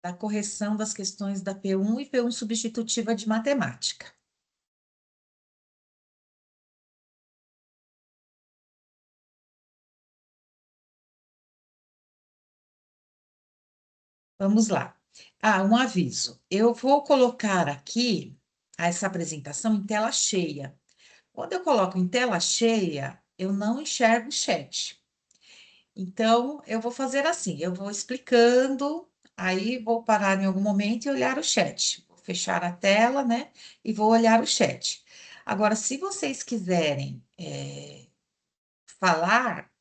da correção das questões da P1 e P1 substitutiva de matemática. Vamos lá. Ah, um aviso. Eu vou colocar aqui essa apresentação em tela cheia. Quando eu coloco em tela cheia, eu não enxergo o chat. Então, eu vou fazer assim, eu vou explicando, aí vou parar em algum momento e olhar o chat. Vou fechar a tela, né? E vou olhar o chat. Agora, se vocês quiserem falar,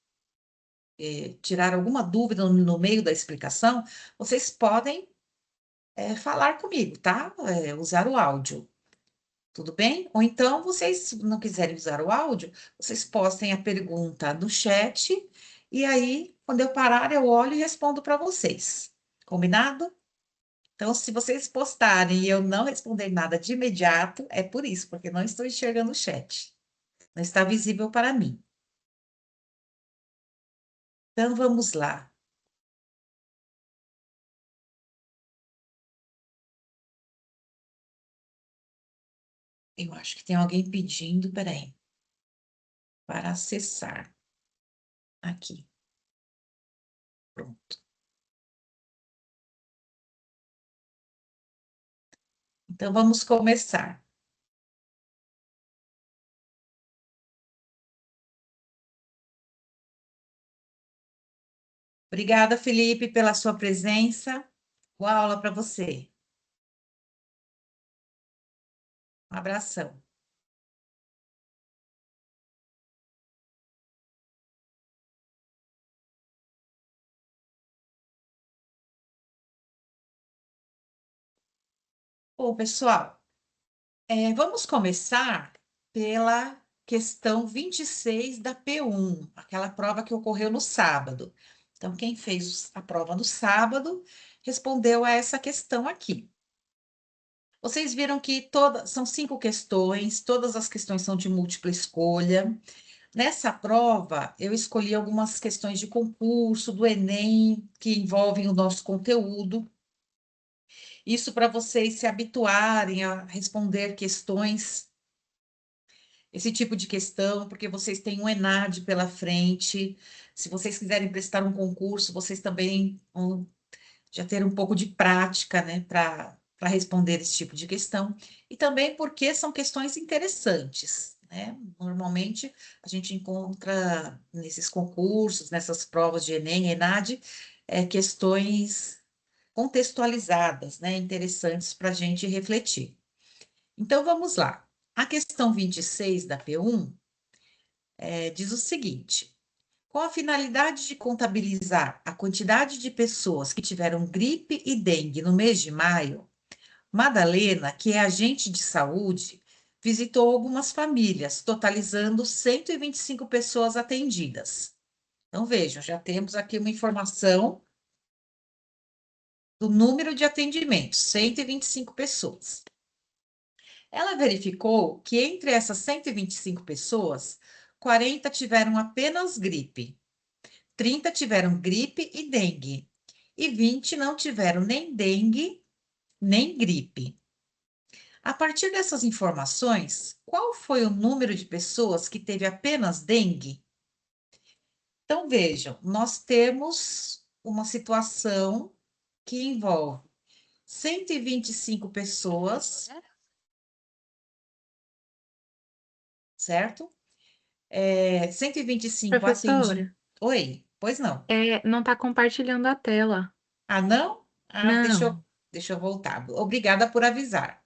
tirar alguma dúvida no meio da explicação, vocês podem falar comigo, tá? Usar o áudio. Tudo bem? Ou então, vocês, se não quiserem usar o áudio, vocês postem a pergunta no chat e aí, quando eu parar, eu olho e respondo para vocês. Combinado? Então, se vocês postarem e eu não responder nada de imediato, é por isso, porque não estou enxergando o chat. Não está visível para mim. Então, vamos lá. Eu acho que tem alguém pedindo, peraí, para acessar. Aqui, pronto. Então, vamos começar. Obrigada, Felipe, pela sua presença. Boa aula para você. Um abração. Bom, pessoal, vamos começar pela questão 26 da P1, aquela prova que ocorreu no sábado. Então, quem fez a prova no sábado respondeu a essa questão aqui. Vocês viram que são 5 questões, todas as questões são de múltipla escolha. Nessa prova, eu escolhi algumas questões de concurso, do Enem, que envolvem o nosso conteúdo. Isso para vocês se habituarem a responder questões, esse tipo de questão, porque vocês têm um ENAD pela frente. Se vocês quiserem prestar um concurso, vocês também vão já ter um pouco de prática, né, para responder esse tipo de questão. E também porque são questões interessantes, né? Normalmente a gente encontra nesses concursos, nessas provas de Enem, ENAD, questões contextualizadas, né, interessantes para a gente refletir. Então, vamos lá. A questão 26 da P1 diz o seguinte: com a finalidade de contabilizar a quantidade de pessoas que tiveram gripe e dengue no mês de maio, Madalena, que é agente de saúde, visitou algumas famílias, totalizando 125 pessoas atendidas. Então, vejam, já temos aqui uma informação do número de atendimentos, 125 pessoas. Ela verificou que entre essas 125 pessoas, 40 tiveram apenas gripe, 30 tiveram gripe e dengue, e 20 não tiveram nem dengue nem gripe. A partir dessas informações, qual foi o número de pessoas que teve apenas dengue? Então, vejam, nós temos uma situação que envolve 125 pessoas, certo? 125 atendi. Professora, Oi, pois não. não está compartilhando a tela. Ah, não? Ah, Não. deixa eu voltar. Obrigada por avisar.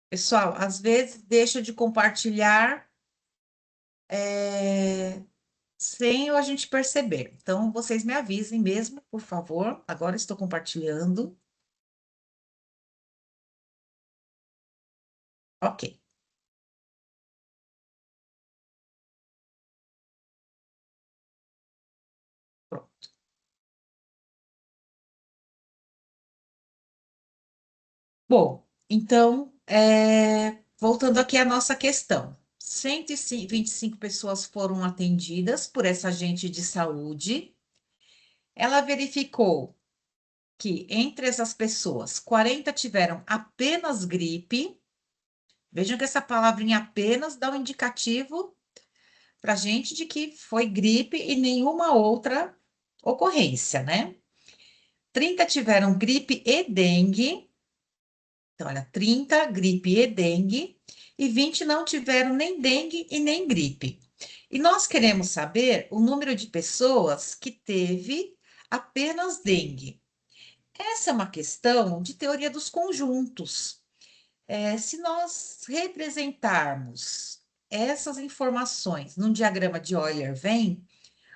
Pessoal, às vezes deixa de compartilhar sem a gente perceber. Então, vocês me avisem mesmo, por favor. Agora estou compartilhando. Ok. Pronto. Bom, então, voltando aqui à nossa questão. 125 pessoas foram atendidas por essa agente de saúde. Ela verificou que entre essas pessoas, 40 tiveram apenas gripe. Vejam que essa palavrinha apenas dá um indicativo para a gente de que foi gripe e nenhuma outra ocorrência, né? 30 tiveram gripe e dengue. Então, olha, 30 gripe e dengue, e 20 não tiveram nem dengue e nem gripe. E nós queremos saber o número de pessoas que teve apenas dengue. Essa é uma questão de teoria dos conjuntos. Se nós representarmos essas informações num diagrama de Euler-Venn,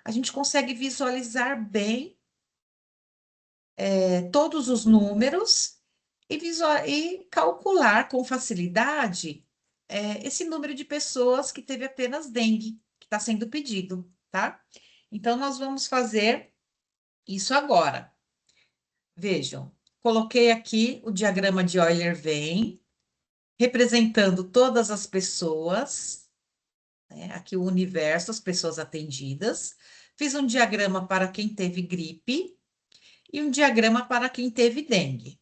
a gente consegue visualizar bem todos os números e calcular com facilidade esse número de pessoas que teve apenas dengue, que está sendo pedido, tá? Então, nós vamos fazer isso agora. Vejam, coloquei aqui o diagrama de Euler-Venn, representando todas as pessoas, né? Aqui o universo, as pessoas atendidas. Fiz um diagrama para quem teve gripe e um diagrama para quem teve dengue.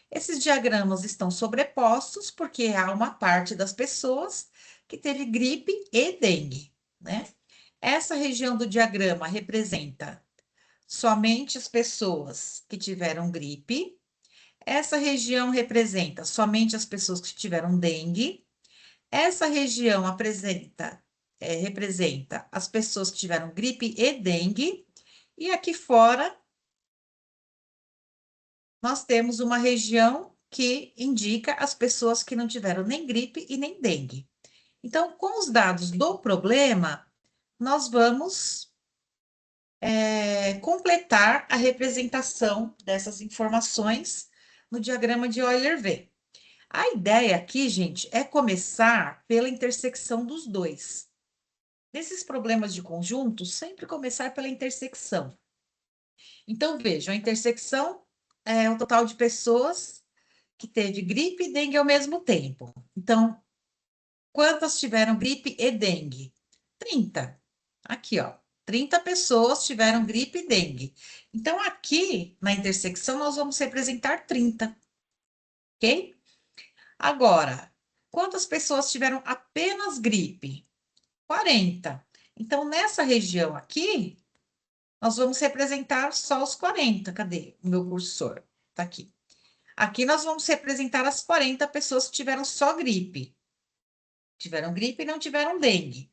Esses diagramas estão sobrepostos porque há uma parte das pessoas que teve gripe e dengue, né? Essa região do diagrama representa somente as pessoas que tiveram gripe. Essa região representa somente as pessoas que tiveram dengue. Essa região representa as pessoas que tiveram gripe e dengue. E aqui fora nós temos uma região que indica as pessoas que não tiveram nem gripe e nem dengue. Então, com os dados do problema, nós vamos completar a representação dessas informações no diagrama de Euler-Venn. A ideia aqui, gente, é começar pela intersecção dos dois. Nesses problemas de conjunto, sempre começar pela intersecção. Então, vejam, a intersecção é o total de pessoas que teve gripe e dengue ao mesmo tempo. Então, quantas tiveram gripe e dengue? 30. Aqui, ó. 30 pessoas tiveram gripe e dengue. Então, aqui na intersecção, nós vamos representar 30, ok? Agora, quantas pessoas tiveram apenas gripe? 40. Então, nessa região aqui, nós vamos representar só os 40. Cadê o meu cursor? Tá aqui. Aqui nós vamos representar as 40 pessoas que tiveram só gripe. Tiveram gripe e não tiveram dengue.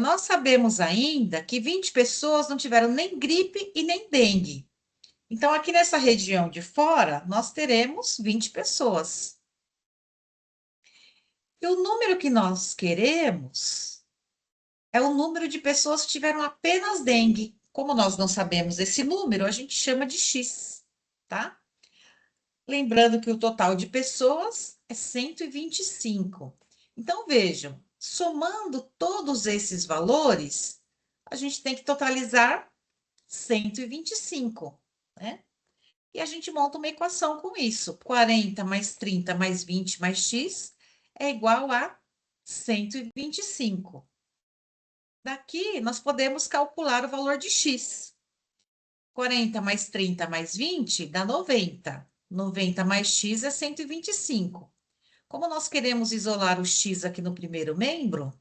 Nós sabemos ainda que 20 pessoas não tiveram nem gripe e nem dengue. Então, aqui nessa região de fora, nós teremos 20 pessoas. E o número que nós queremos é o número de pessoas que tiveram apenas dengue. Como nós não sabemos esse número, a gente chama de X, tá? Lembrando que o total de pessoas é 125. Então, vejam, somando todos esses valores, a gente tem que totalizar 125, né? E a gente monta uma equação com isso. 40 mais 30 mais 20 mais x é igual a 125. Daqui, nós podemos calcular o valor de x. 40 mais 30 mais 20 dá 90. 90 mais x é 125. Como nós queremos isolar o x aqui no primeiro membro,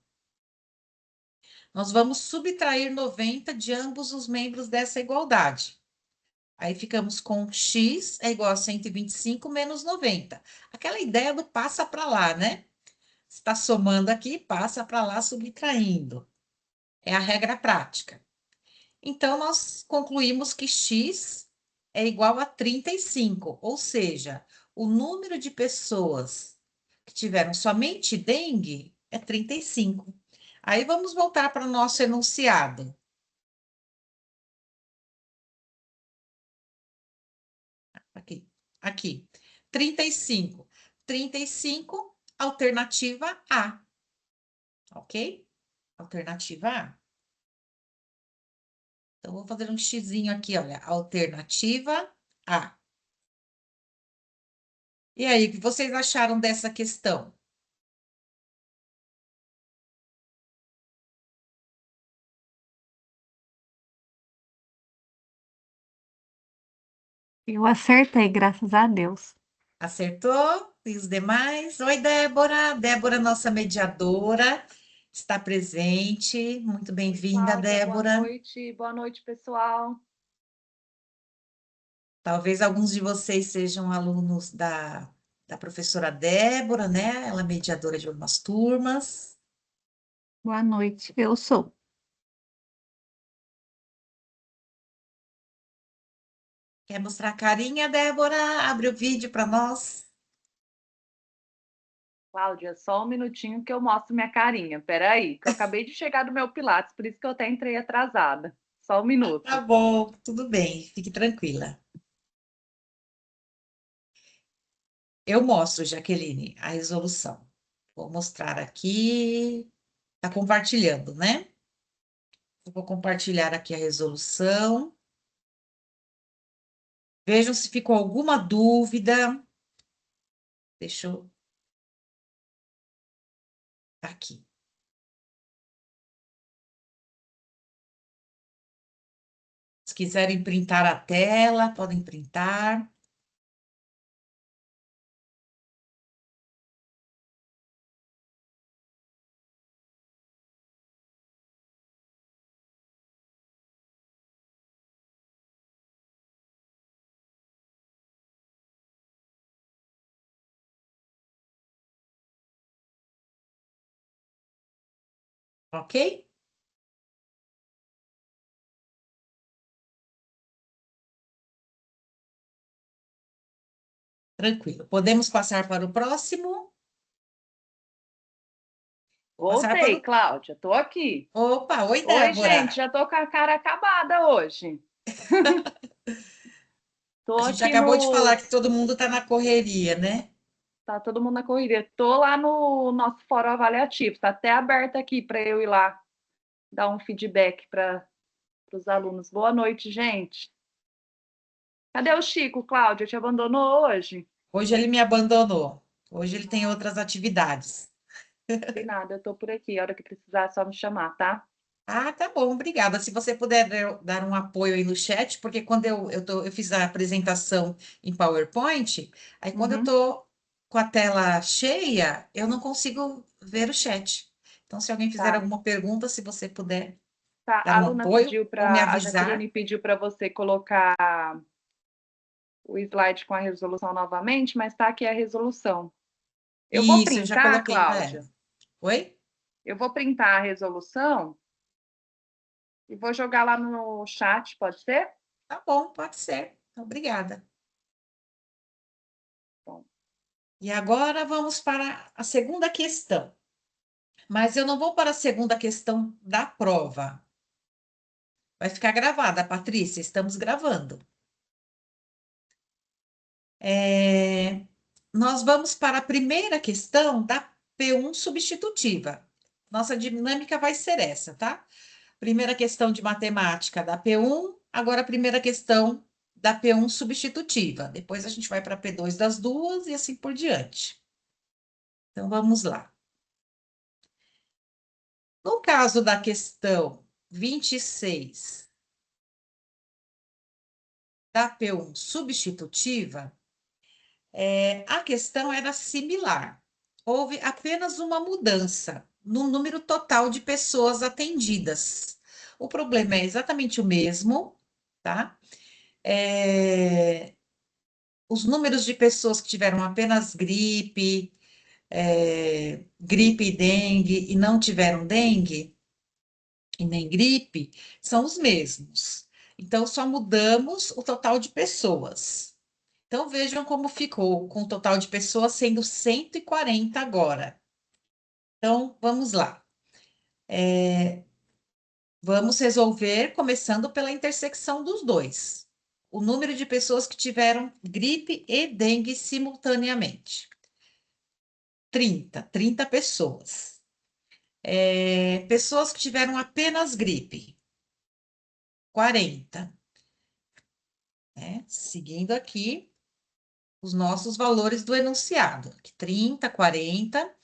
nós vamos subtrair 90 de ambos os membros dessa igualdade. Aí ficamos com x é igual a 125 menos 90. Aquela ideia do passa para lá, né? Está somando aqui, passa para lá subtraindo. É a regra prática. Então, nós concluímos que x é igual a 35, ou seja, o número de pessoas que tiveram somente dengue é 35. Aí vamos voltar para o nosso enunciado. Aqui. 35. 35, alternativa A. Ok? Alternativa A. Então, vou fazer um xizinho aqui, olha. Alternativa A. E aí, o que vocês acharam dessa questão? Eu acertei, graças a Deus. Acertou? E os demais? Oi, Débora. Débora, nossa mediadora, está presente. Muito Oi, bem-vinda, Cláudia, boa Débora. noite. Boa noite, pessoal. Talvez alguns de vocês sejam alunos da professora Débora, né? Ela é mediadora de algumas turmas. Boa noite, eu sou. Quer mostrar a carinha, Débora? Abre o vídeo para nós. Cláudia, só um minutinho que eu mostro minha carinha. Peraí, que eu acabei de chegar do meu Pilates, por isso que eu até entrei atrasada. Só um Tá minuto. bom, tudo bem, fique tranquila. Eu mostro, Jaqueline, a resolução. Vou mostrar aqui. Tá compartilhando, né? Eu vou compartilhar aqui a resolução. Vejam se ficou alguma dúvida. Deixa eu. Tá aqui. Se quiserem printar a tela, podem printar. Ok? Tranquilo. Podemos passar para o próximo? Vou passar para Voltei, o. Cláudia, tô aqui. Opa, oi, Oi, gente, Débora. já tô com a cara acabada hoje. Tô A gente aqui acabou de falar no. que todo mundo está na correria, né? Tá todo mundo na correria. Tô lá no nosso fórum avaliativo, tá até aberto aqui para eu ir lá dar um feedback para os alunos. Boa noite, gente. Cadê o Chico, Cláudia? Te abandonou hoje? Hoje ele me abandonou. Hoje ele tem outras atividades. Tem nada, eu tô por aqui. A hora que precisar, é só me chamar, tá? Ah, tá bom, obrigada. Se você puder dar um apoio aí no chat, porque quando eu fiz a apresentação em PowerPoint, aí quando eu Uhum. tô com a tela cheia, eu não consigo ver o chat. Então, se alguém fizer Tá. alguma pergunta, se você puder Tá. dar A um aluna apoio pediu ou me para. A avisar. Jaqueline pediu para você colocar o slide com a resolução novamente, mas tá aqui a resolução. Eu vou Isso, eu já printar, coloquei para ela. Cláudia. Oi? Eu vou printar a resolução e vou jogar lá no chat, pode ser? Tá bom, pode ser. Obrigada. Bom, E agora vamos para a segunda questão. Mas eu não vou para a segunda questão da prova. Vai ficar gravada, Patrícia, estamos gravando. Nós vamos para a primeira questão da P1 substitutiva. Nossa dinâmica vai ser essa, tá? Primeira questão de matemática da P1, agora a primeira questão da P1 substitutiva. Depois a gente vai para a P2 das duas e assim por diante. Então vamos lá. No caso da questão 26 da P1 substitutiva, a questão era similar. Houve apenas uma mudança no número total de pessoas atendidas. O problema é exatamente o mesmo, tá? É, os números de pessoas que tiveram apenas gripe, gripe e dengue e não tiveram dengue e nem gripe são os mesmos. Então, só mudamos o total de pessoas. Então, vejam como ficou com o total de pessoas sendo 140 agora. Então, vamos lá. Vamos resolver começando pela intersecção dos dois. O número de pessoas que tiveram gripe e dengue simultaneamente. 30 pessoas. Pessoas que tiveram apenas gripe. 40. Né? Seguindo aqui os nossos valores do enunciado. 30, 40.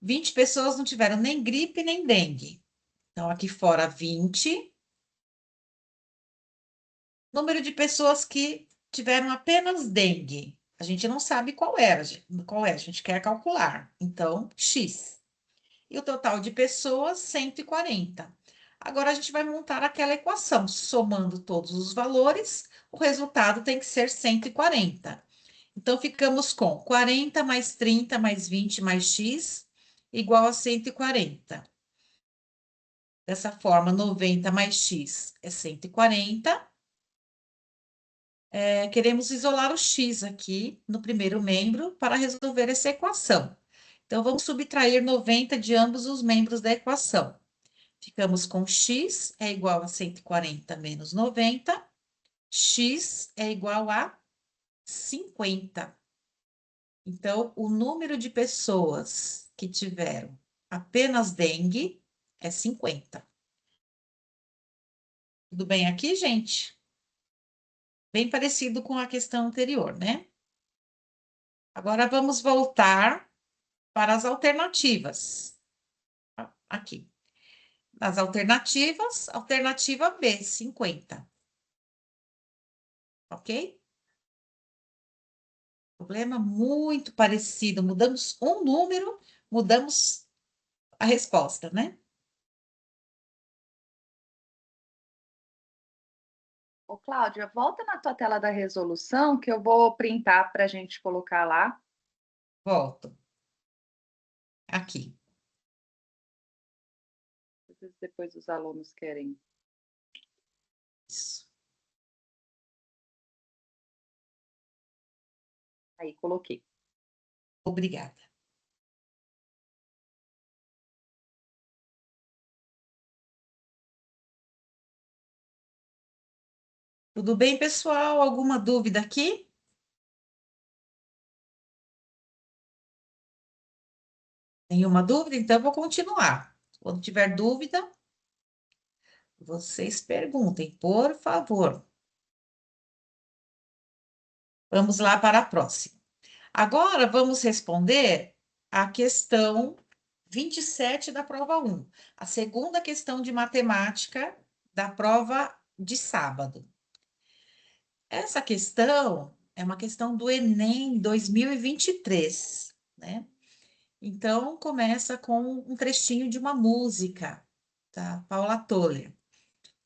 20 pessoas não tiveram nem gripe nem dengue. Então, aqui fora 20. Número de pessoas que tiveram apenas dengue. A gente não sabe qual era, qual é, a gente quer calcular. Então, X. E o total de pessoas, 140. Agora a gente vai montar aquela equação, somando todos os valores, o resultado tem que ser 140. Então, ficamos com 40 mais 30 mais 20 mais x igual a 140. Dessa forma, 90 mais x é 140. Queremos isolar o x aqui no primeiro membro para resolver essa equação. Então, vamos subtrair 90 de ambos os membros da equação. Ficamos com x é igual a 140 menos 90. X é igual a 50. Então, o número de pessoas que tiveram apenas dengue é 50. Tudo bem aqui, gente? Bem parecido com a questão anterior, né? Agora vamos voltar para as alternativas. Aqui. Nas alternativas, alternativa B, 50. Ok? Problema muito parecido. Mudamos um número, mudamos a resposta, né? Ô, Cláudia, volta na tua tela da resolução que eu vou printar para a gente colocar lá. Volto. Aqui. Depois os alunos querem. Isso. Aí, coloquei. Obrigada. Tudo bem, pessoal? Alguma dúvida aqui? Nenhuma dúvida? Então, eu vou continuar. Quando tiver dúvida, vocês perguntem, por favor. Vamos lá para a próxima. Agora, vamos responder a questão 27 da prova 1, a segunda questão de matemática da prova de sábado. Essa questão é uma questão do Enem 2023, né? Então, começa com um trechinho de uma música, da Paula Toller,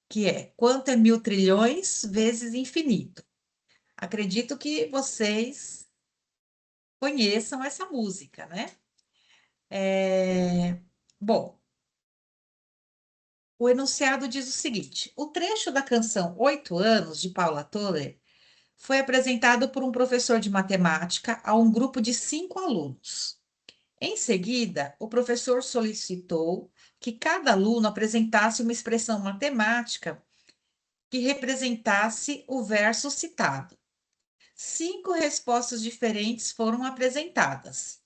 que é: quanto é 1.000 trilhões vezes infinito? Acredito que vocês conheçam essa música, né? Bom, o enunciado diz o seguinte: o trecho da canção 8 anos, de Paula Toller, foi apresentado por um professor de matemática a um grupo de 5 alunos. Em seguida, o professor solicitou que cada aluno apresentasse uma expressão matemática que representasse o verso citado. 5 respostas diferentes foram apresentadas.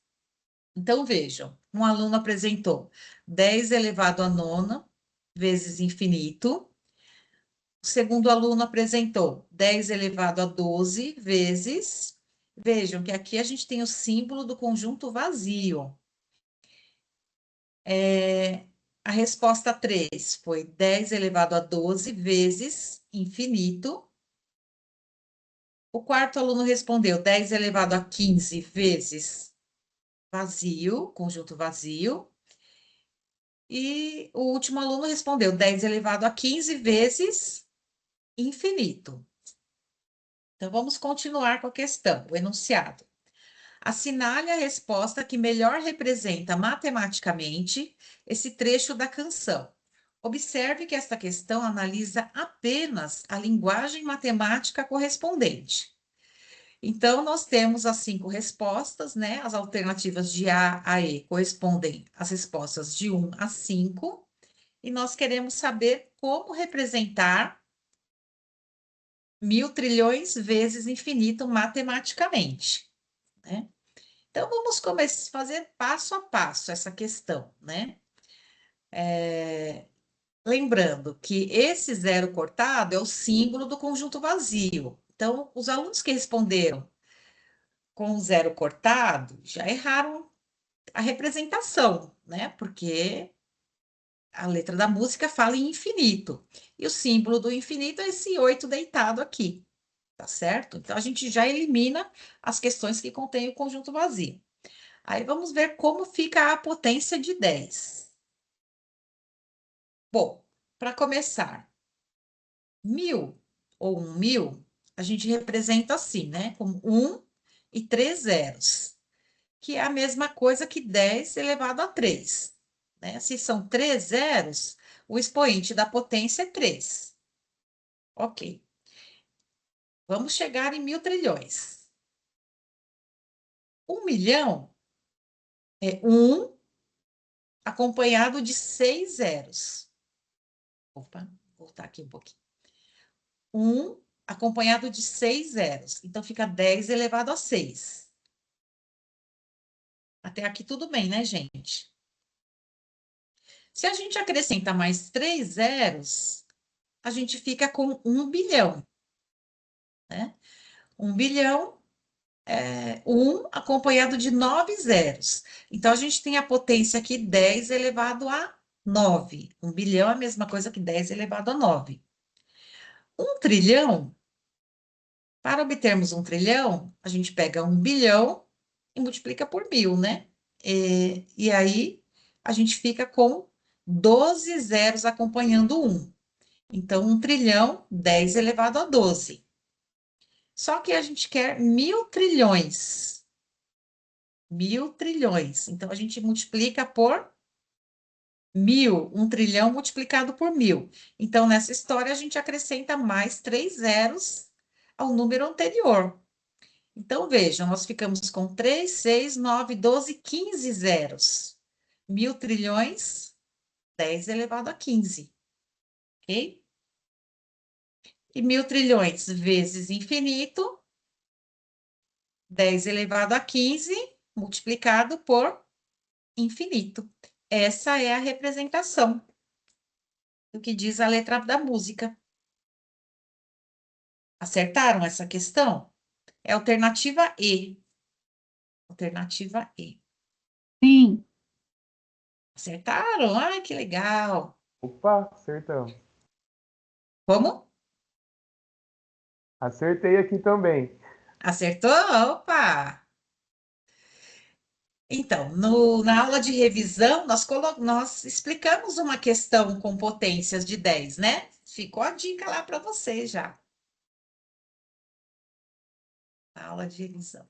Então, vejam, um aluno apresentou 10 elevado a nona vezes infinito. O segundo aluno apresentou 10 elevado a 12 vezes. Vejam que aqui a gente tem o símbolo do conjunto vazio. A resposta 3 foi 10 elevado a 12 vezes infinito. O quarto aluno respondeu 10 elevado a 15 vezes vazio, conjunto vazio. E o último aluno respondeu 10 elevado a 15 vezes infinito. Então, vamos continuar com a questão, o enunciado. Assinale a resposta que melhor representa matematicamente esse trecho da canção. Observe que esta questão analisa apenas a linguagem matemática correspondente. Então, nós temos as 5 respostas, né? As alternativas de A a E correspondem às respostas de 1 a 5, e nós queremos saber como representar 1.000 trilhões vezes infinito matematicamente, né? Então, vamos começar a fazer passo a passo essa questão, né? Lembrando que esse zero cortado é o símbolo do conjunto vazio. Então, os alunos que responderam com o zero cortado já erraram a representação, né? Porque a letra da música fala em infinito. E o símbolo do infinito é esse 8 deitado aqui. tá certo? Então, a gente já elimina as questões que contêm o conjunto vazio. Aí, vamos ver como fica a potência de 10. Bom, para começar, 1000 ou 1000, a gente representa assim, né? Com 1 e 3 zeros, que é a mesma coisa que 10 elevado a 3, né? Se são 3 zeros, o expoente da potência é 3. Ok. Vamos chegar em 1000 trilhões. 1 milhão é 1 acompanhado de 6 zeros. Opa, vou voltar aqui um pouquinho. 1 acompanhado de 6 zeros. Então, fica 10 elevado a 6. Até aqui tudo bem, né, gente? Se a gente acrescenta mais 3 zeros, a gente fica com 1 bilhão, né? 1 bilhão é 1 acompanhado de 9 zeros. Então, a gente tem a potência aqui 10 elevado a 9. 1 bilhão é a mesma coisa que 10 elevado a 9. 1 trilhão, para obtermos 1 trilhão, a gente pega 1 bilhão e multiplica por 1000, né? E aí, a gente fica com 12 zeros acompanhando 1. Então, 1 trilhão, 10 elevado a 12. Só que a gente quer 1000 trilhões. 1000 trilhões. Então, a gente multiplica por 1000. 1 trilhão multiplicado por 1000. Então, nessa história, a gente acrescenta mais 3 zeros ao número anterior. Então, vejam, nós ficamos com 3, 6, 9, 12, 15 zeros. 1000 trilhões, 10 elevado a 15. Ok? E 1000 trilhões vezes infinito, 10 elevado a 15, multiplicado por infinito. Essa é a representação do que diz a letra da música. Acertaram essa questão? É alternativa E. Alternativa E. Sim, Acertaram? Ai, que legal. Opa, acertamos. Como? Acertei aqui também. Acertou? Opa! Então, na aula de revisão, nós explicamos uma questão com potências de 10, né? Ficou a dica lá para você já. Na aula de revisão.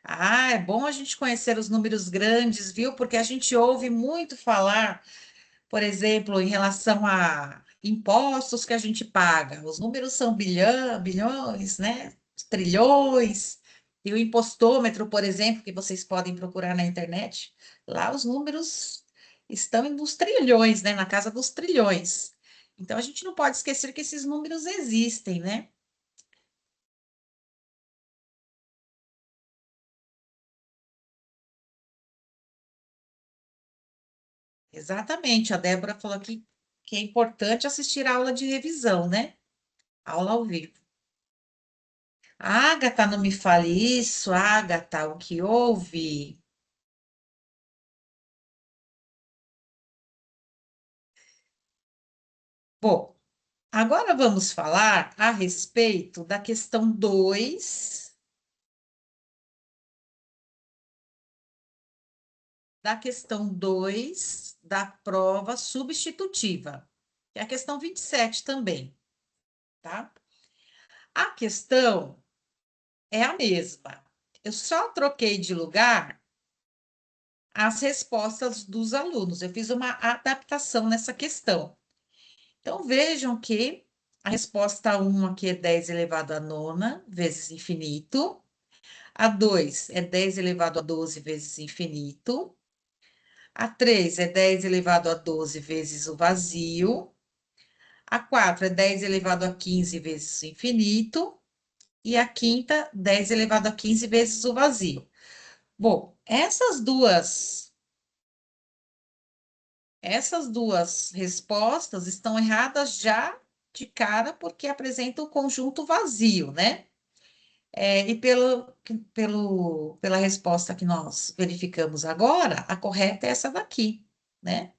Ah, é bom a gente conhecer os números grandes, viu? Porque a gente ouve muito falar, por exemplo, em relação a impostos que a gente paga. Os números são bilhões, né? Trilhões. E o impostômetro, por exemplo, que vocês podem procurar na internet, lá os números estão nos trilhões, né? Na casa dos trilhões. Então, a gente não pode esquecer que esses números existem, né? Exatamente, a Débora falou que é importante assistir a aula de revisão, né? Aula ao vivo. Agatha, não me fale isso, Agatha, o que houve? Bom, agora vamos falar a respeito da questão 2, da prova substitutiva, que é a questão 27 também, tá? A questão é a mesma. Eu só troquei de lugar as respostas dos alunos. Eu fiz uma adaptação nessa questão. Então, vejam que a resposta 1 aqui é 10 elevado a nona vezes infinito. A 2 é 10 elevado a 12 vezes infinito. A 3 é 10 elevado a 12 vezes o vazio. A 4 é 10 elevado a 15 vezes o infinito. E a quinta, 10 elevado a 15 vezes o vazio. Bom, essas duas respostas estão erradas já de cara, porque apresentam o conjunto vazio, né? E pela resposta que nós verificamos agora, a correta é essa daqui, né?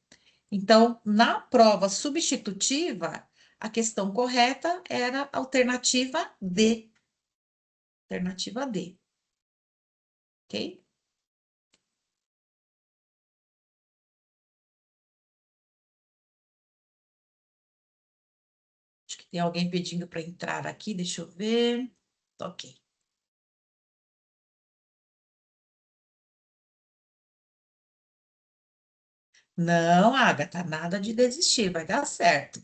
Então, na prova substitutiva, A questão correta era a alternativa D. Alternativa D. Ok? Acho que tem alguém pedindo para entrar aqui, deixa eu ver. Ok. Não, Agatha, nada de desistir, vai dar certo.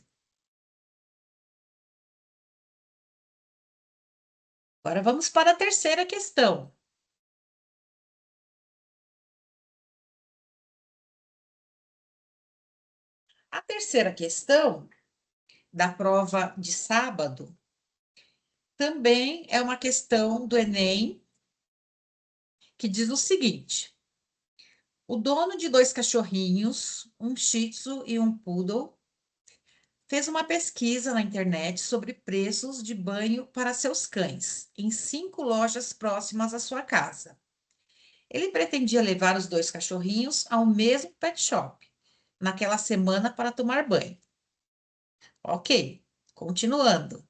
Agora vamos para a terceira questão. A terceira questão da prova de sábado também é uma questão do Enem, que diz o seguinte: o dono de 2 cachorrinhos, um Shih Tzu e um Poodle, fez uma pesquisa na internet sobre preços de banho para seus cães em 5 lojas próximas à sua casa. Ele pretendia levar os 2 cachorrinhos ao mesmo pet shop naquela semana para tomar banho. Ok, continuando.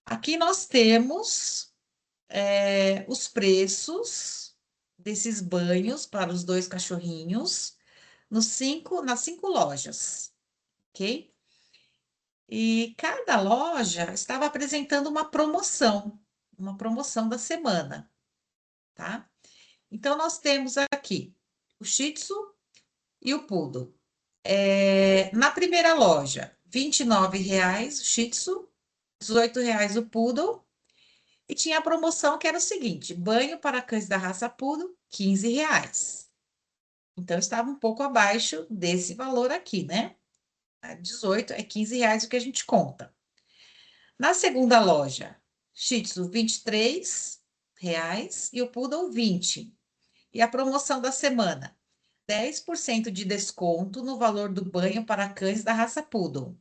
Aqui nós temos os preços desses banhos para os 2 cachorrinhos nas 5 lojas, ok? E cada loja estava apresentando uma promoção da semana, tá? Então, nós temos aqui o Shih Tzu e o Poodle. Na primeira loja, R$ 29 o Shih Tzu, R$ 18 o Poodle. E tinha a promoção que era o seguinte: banho para cães da raça Poodle, R$ 15. Então, estava um pouco abaixo desse valor aqui, né? 18 é R$ 15 o que a gente conta. Na segunda loja, Shih Tzu, R$ 23 e o Poodle, 20. E a promoção da semana, 10% de desconto no valor do banho para cães da raça Poodle.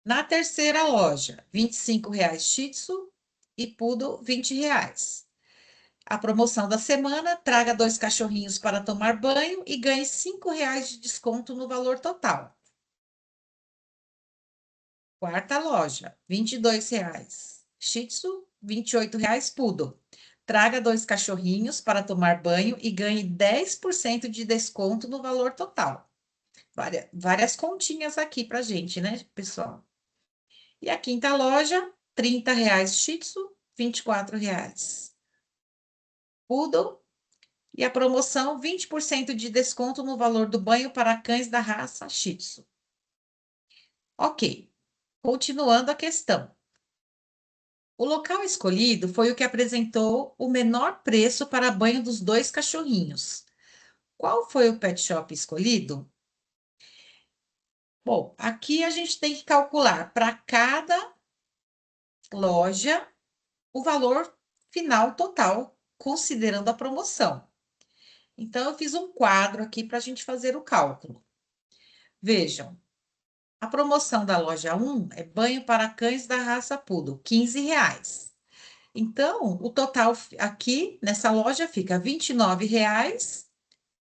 Na terceira loja, R$ 25 Shih Tzu e Poodle, R$ 20. A promoção da semana, traga 2 cachorrinhos para tomar banho e ganhe R$ 5 de desconto no valor total. Quarta loja, R$ 22 Shih Tzu, R$ 28 Poodle. Traga 2 cachorrinhos para tomar banho e ganhe 10% de desconto no valor total. Várias continhas aqui pra gente, né, pessoal? E a quinta loja, R$ 30 Shih Tzu, R$ 24 Poodle. E a promoção, 20% de desconto no valor do banho para cães da raça Shih Tzu. Ok, continuando a questão. O local escolhido foi o que apresentou o menor preço para banho dos 2 cachorrinhos. Qual foi o pet shop escolhido? Bom, aqui a gente tem que calcular para cada loja o valor final total, considerando a promoção. Então, eu fiz um quadro aqui para a gente fazer o cálculo. Vejam, a promoção da loja 1 é banho para cães da raça Poodle, R$ 15. Então, o total aqui nessa loja fica R$ 29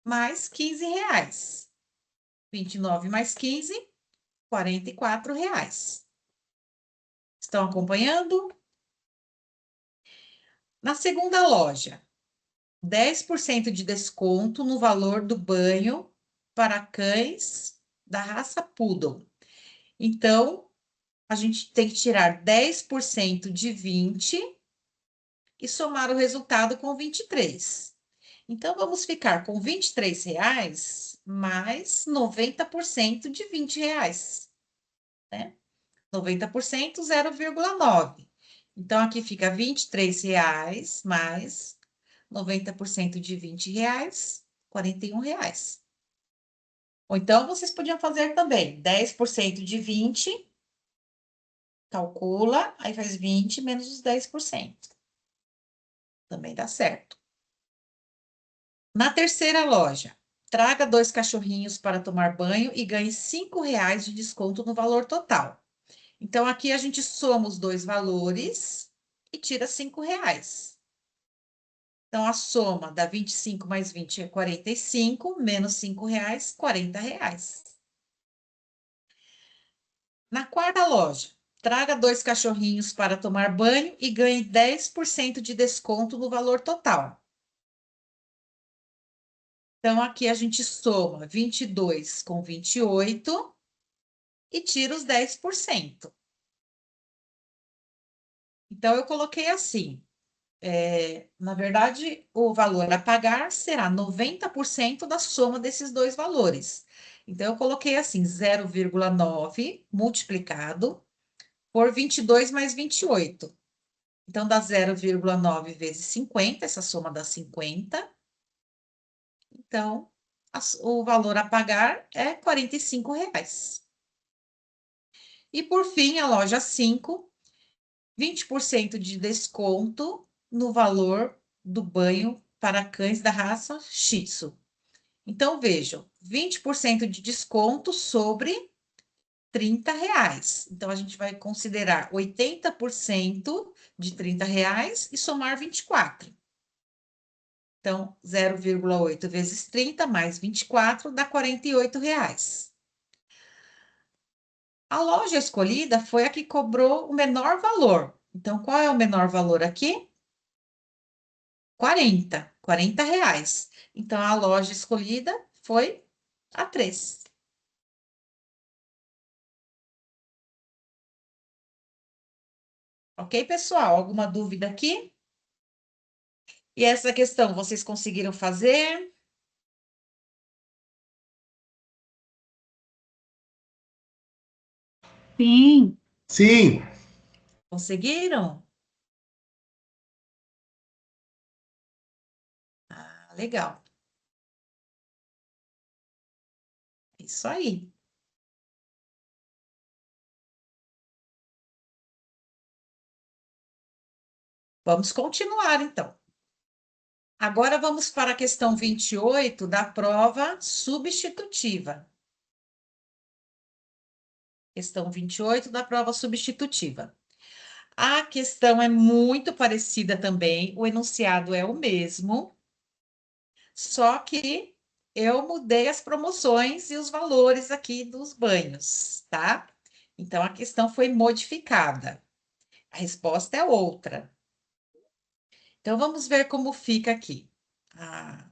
mais R$ 15. 29 mais 15, R$ 44. Estão acompanhando? Na segunda loja, 10% de desconto no valor do banho para cães da raça Poodle. Então, a gente tem que tirar 10% de 20 e somar o resultado com 23. Então, vamos ficar com R$ 23 mais 90% de R$ 20, né? 90%, 0,9. Então, aqui fica R$ 23 mais 90% de R$ 20, R$ 41. Ou então, vocês podiam fazer também 10% de 20, calcula, aí faz 20 menos os 10%. Também dá certo. Na terceira loja, traga 2 cachorrinhos para tomar banho e ganhe R$ 5 de desconto no valor total. Então, aqui a gente soma os 2 valores e tira R$ 5. Então, a soma dá 25 mais 20 é 45, menos R$ 5, R$ 40. Na quarta loja, traga 2 cachorrinhos para tomar banho e ganhe 10% de desconto no valor total. Então, aqui a gente soma 22 com 28 e tira os 10%. Então, eu coloquei assim, na verdade, o valor a pagar será 90% da soma desses dois valores. Então, eu coloquei assim, 0,9 multiplicado por 22 mais 28. Então, dá 0,9 vezes 50, essa soma dá 50. Então, o valor a pagar é R$ 45. E, por fim, a loja 5, 20% de desconto no valor do banho para cães da raça Shih Tzu. Então, vejam, 20% de desconto sobre R$ 30. Então, a gente vai considerar 80% de R$ 30 e somar 24. Então, 0,8 vezes 30 mais 24 dá R$ 48. A loja escolhida foi a que cobrou o menor valor. Então, qual é o menor valor aqui? 40 reais. Então, a loja escolhida foi a 3. Ok, pessoal? Alguma dúvida aqui? E essa questão, vocês conseguiram fazer? Sim, Sim, Conseguiram? Ah, legal. Isso aí. Vamos continuar, então. Agora vamos para a questão 28 da prova substitutiva. Questão 28 da prova substitutiva. A questão é muito parecida também, o enunciado é o mesmo, só que eu mudei as promoções e os valores aqui dos banhos, tá? Então a questão foi modificada. A resposta é outra. Então vamos ver como fica aqui. A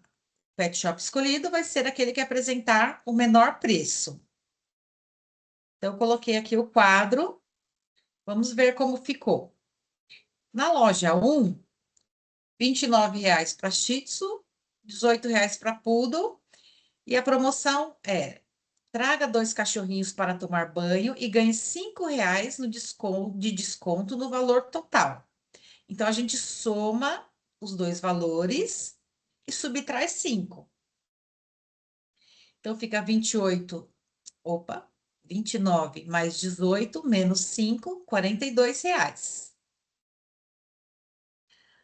pet shop escolhido vai ser aquele que apresentar o menor preço. Então, eu coloquei aqui o quadro. Vamos ver como ficou. Na loja 1, R$ 29 para Shih Tzu, R$ 18 para Poodle. E a promoção é: traga 2 cachorrinhos para tomar banho e ganhe R$ 5 de desconto no valor total. Então, a gente soma os dois valores e subtrai 5. Então, fica 28, opa, 29 mais 18 menos 5, R$ 42.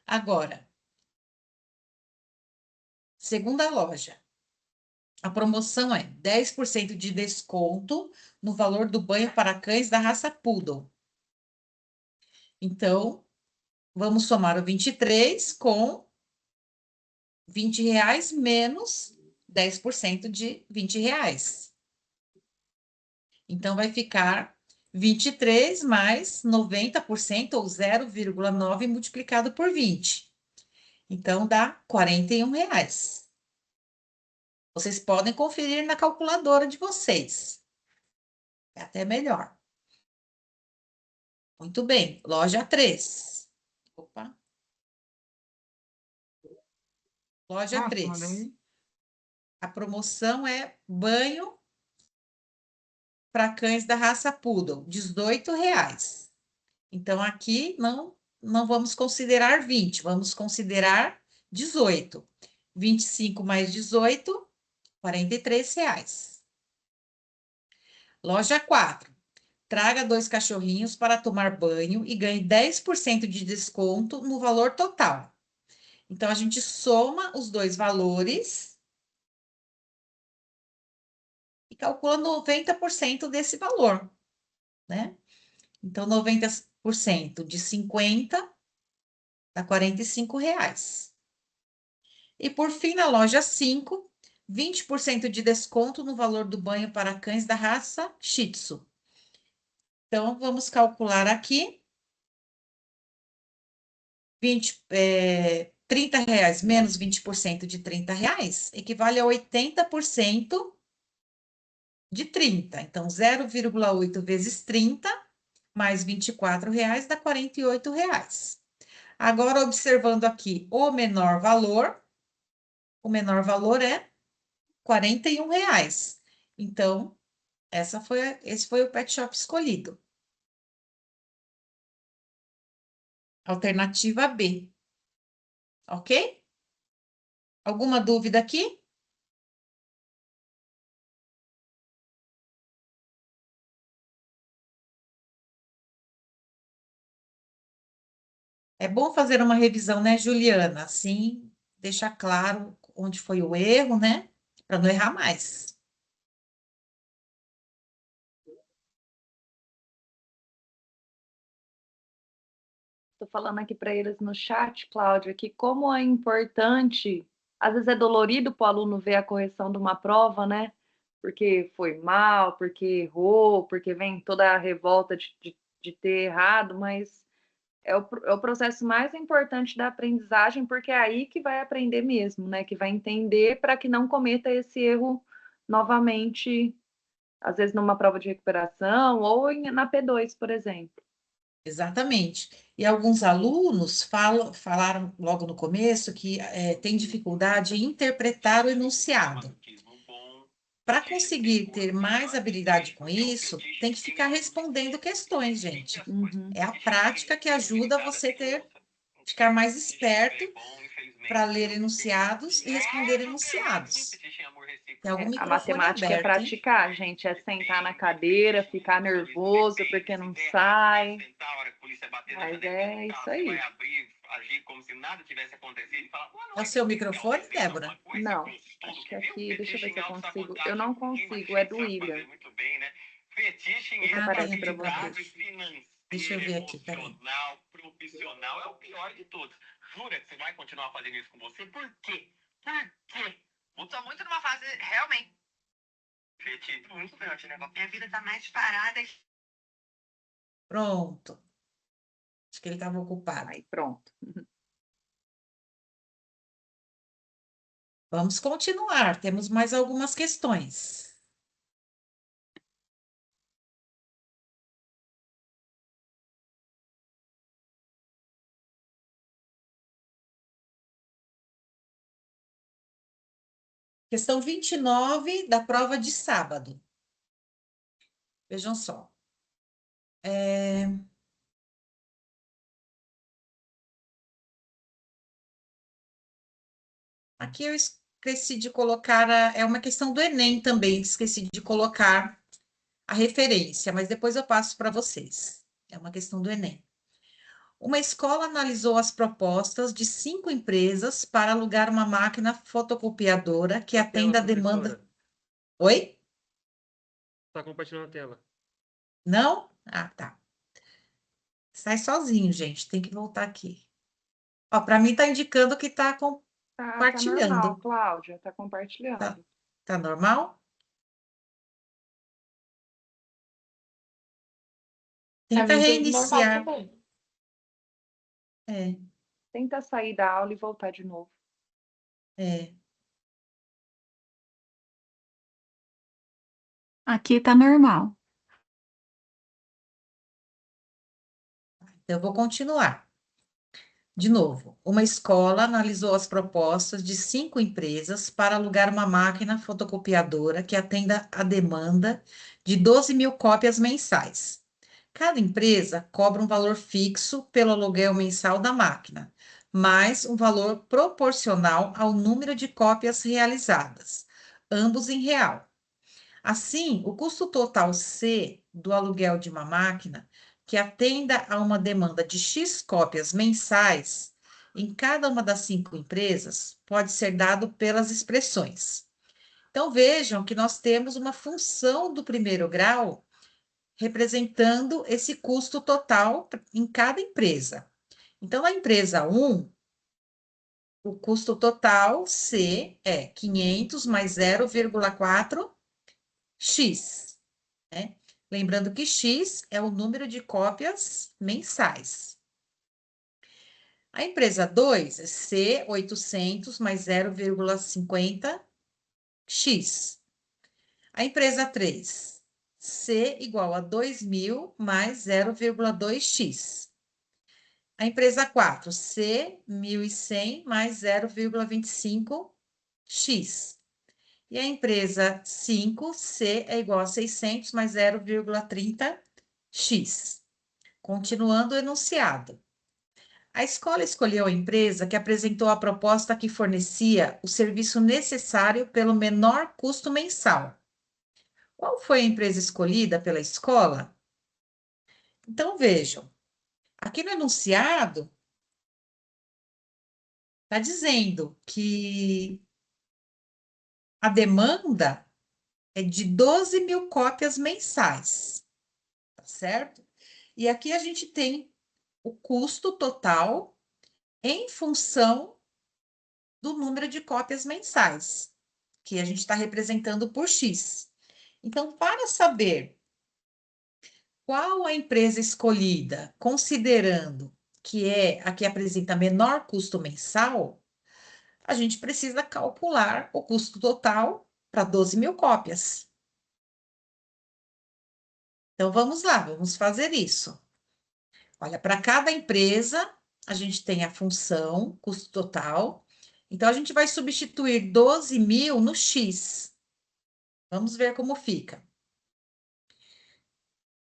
Agora, segunda loja, a promoção é 10% de desconto no valor do banho para cães da raça Poodle. Então, vamos somar o 23 com R$ 20 menos 10% de R$ 20. Então, vai ficar 23 mais 90% ou 0,9 multiplicado por 20. Então, dá R$ 41. Vocês podem conferir na calculadora de vocês. É até melhor. Muito bem. Loja 3. Opa. Loja 3. A promoção é banho para cães da raça Poodle, R$ 18. Então, aqui não vamos considerar 20, vamos considerar 18. 25 mais 18, R$ 43. Loja 4. Traga 2 cachorrinhos para tomar banho e ganhe 10% de desconto no valor total. Então, a gente soma os dois valores e calcula 90% desse valor, né? Então, 90% de 50 dá R$ 45. E, por fim, na loja 5, 20% de desconto no valor do banho para cães da raça Shih Tzu. Então, vamos calcular aqui. 30 reais menos 20% de 30 reais equivale a 80% de 30. Então, 0,8 vezes 30 mais 24 reais dá 48 reais. Agora, observando aqui o menor valor é 41 reais. Então, esse foi o pet shop escolhido. Alternativa B. Ok? Alguma dúvida aqui? É bom fazer uma revisão, né, Juliana? Assim, deixar claro onde foi o erro, né? Para não errar mais. Estou falando aqui para eles no chat, Cláudia, que como é importante, às vezes é dolorido para o aluno ver a correção de uma prova, né? Porque foi mal, porque errou, porque vem toda a revolta de ter errado, mas é o processo mais importante da aprendizagem, porque é aí que vai aprender mesmo, né? Que vai entender para que não cometa esse erro novamente, às vezes numa prova de recuperação ou na P2, por exemplo. Exatamente. E alguns alunos falaram logo no começo que tem dificuldade em interpretar o enunciado. Para conseguir ter mais habilidade com isso, tem que ficar respondendo questões, gente. Uhum. É a prática que ajuda você ficar mais esperto para ler enunciados e responder enunciados. Tem algum A microfone matemática é aberto, hein? praticar, gente, é sentar na cadeira, ficar nervoso porque não sai. Mas é isso aí. É o seu microfone, Débora? Não, acho que aqui, deixa eu ver se eu consigo. Eu não consigo, é do William. Deixa Ah, tem aparece aqui para para vocês. Deixa eu ver aqui, peraí. Profissional é o pior de todos. Jura que você vai continuar fazendo isso com você? Por quê? Por quê? Eu tô muito numa fase, realmente. Muito pior, negócio. Minha vida tá mais parada. Pronto. Acho que ele estava ocupado. Aí, pronto. Vamos continuar. Temos mais algumas questões. Questão 29 da prova de sábado. Vejam só. Aqui eu esqueci de colocar, é uma questão do Enem também, esqueci de colocar a referência, mas depois eu passo para vocês. É uma questão do Enem. Uma escola analisou as propostas de 5 empresas para alugar uma máquina fotocopiadora que atenda a demanda. Oi? Tá compartilhando a tela. Não? Ah, tá. Sai sozinho, gente. Tem que voltar aqui. Ó, para mim tá indicando que tá Tá normal, compartilhando. Cláudia, tá compartilhando. Tá normal? Tenta reiniciar. É, Tenta sair da aula e voltar de novo. é. Aqui tá normal. Eu vou continuar. De novo, uma escola analisou as propostas de 5 empresas para alugar uma máquina fotocopiadora que atenda a demanda de 12 mil cópias mensais. Cada empresa cobra um valor fixo pelo aluguel mensal da máquina, mais um valor proporcional ao número de cópias realizadas, ambos em real. Assim, o custo total C do aluguel de uma máquina que atenda a uma demanda de X cópias mensais em cada uma das 5 empresas pode ser dado pelas expressões. Então, vejam que nós temos uma função do primeiro grau representando esse custo total em cada empresa. Então, na empresa 1, o custo total C é 500 mais 0,4x. Né? Lembrando que X é o número de cópias mensais. A empresa 2 é C 800 mais 0,50x. A empresa 3, C igual a 2.000 mais 0,2x. A empresa 4, C 1.100 mais 0,25x. E a empresa 5, C é igual a 600 mais 0,30x. Continuando o enunciado. A escola escolheu a empresa que apresentou a proposta que fornecia o serviço necessário pelo menor custo mensal. Qual foi a empresa escolhida pela escola? Então, vejam, aqui no enunciado está dizendo que a demanda é de 12.000 cópias mensais, tá certo? E aqui a gente tem o custo total em função do número de cópias mensais, que a gente está representando por X. Então, para saber qual a empresa escolhida, considerando que é a que apresenta menor custo mensal, a gente precisa calcular o custo total para 12.000 cópias. Então, vamos lá, vamos fazer isso. Olha, para cada empresa, a gente tem a função custo total. Então, a gente vai substituir 12.000 no X. Vamos ver como fica.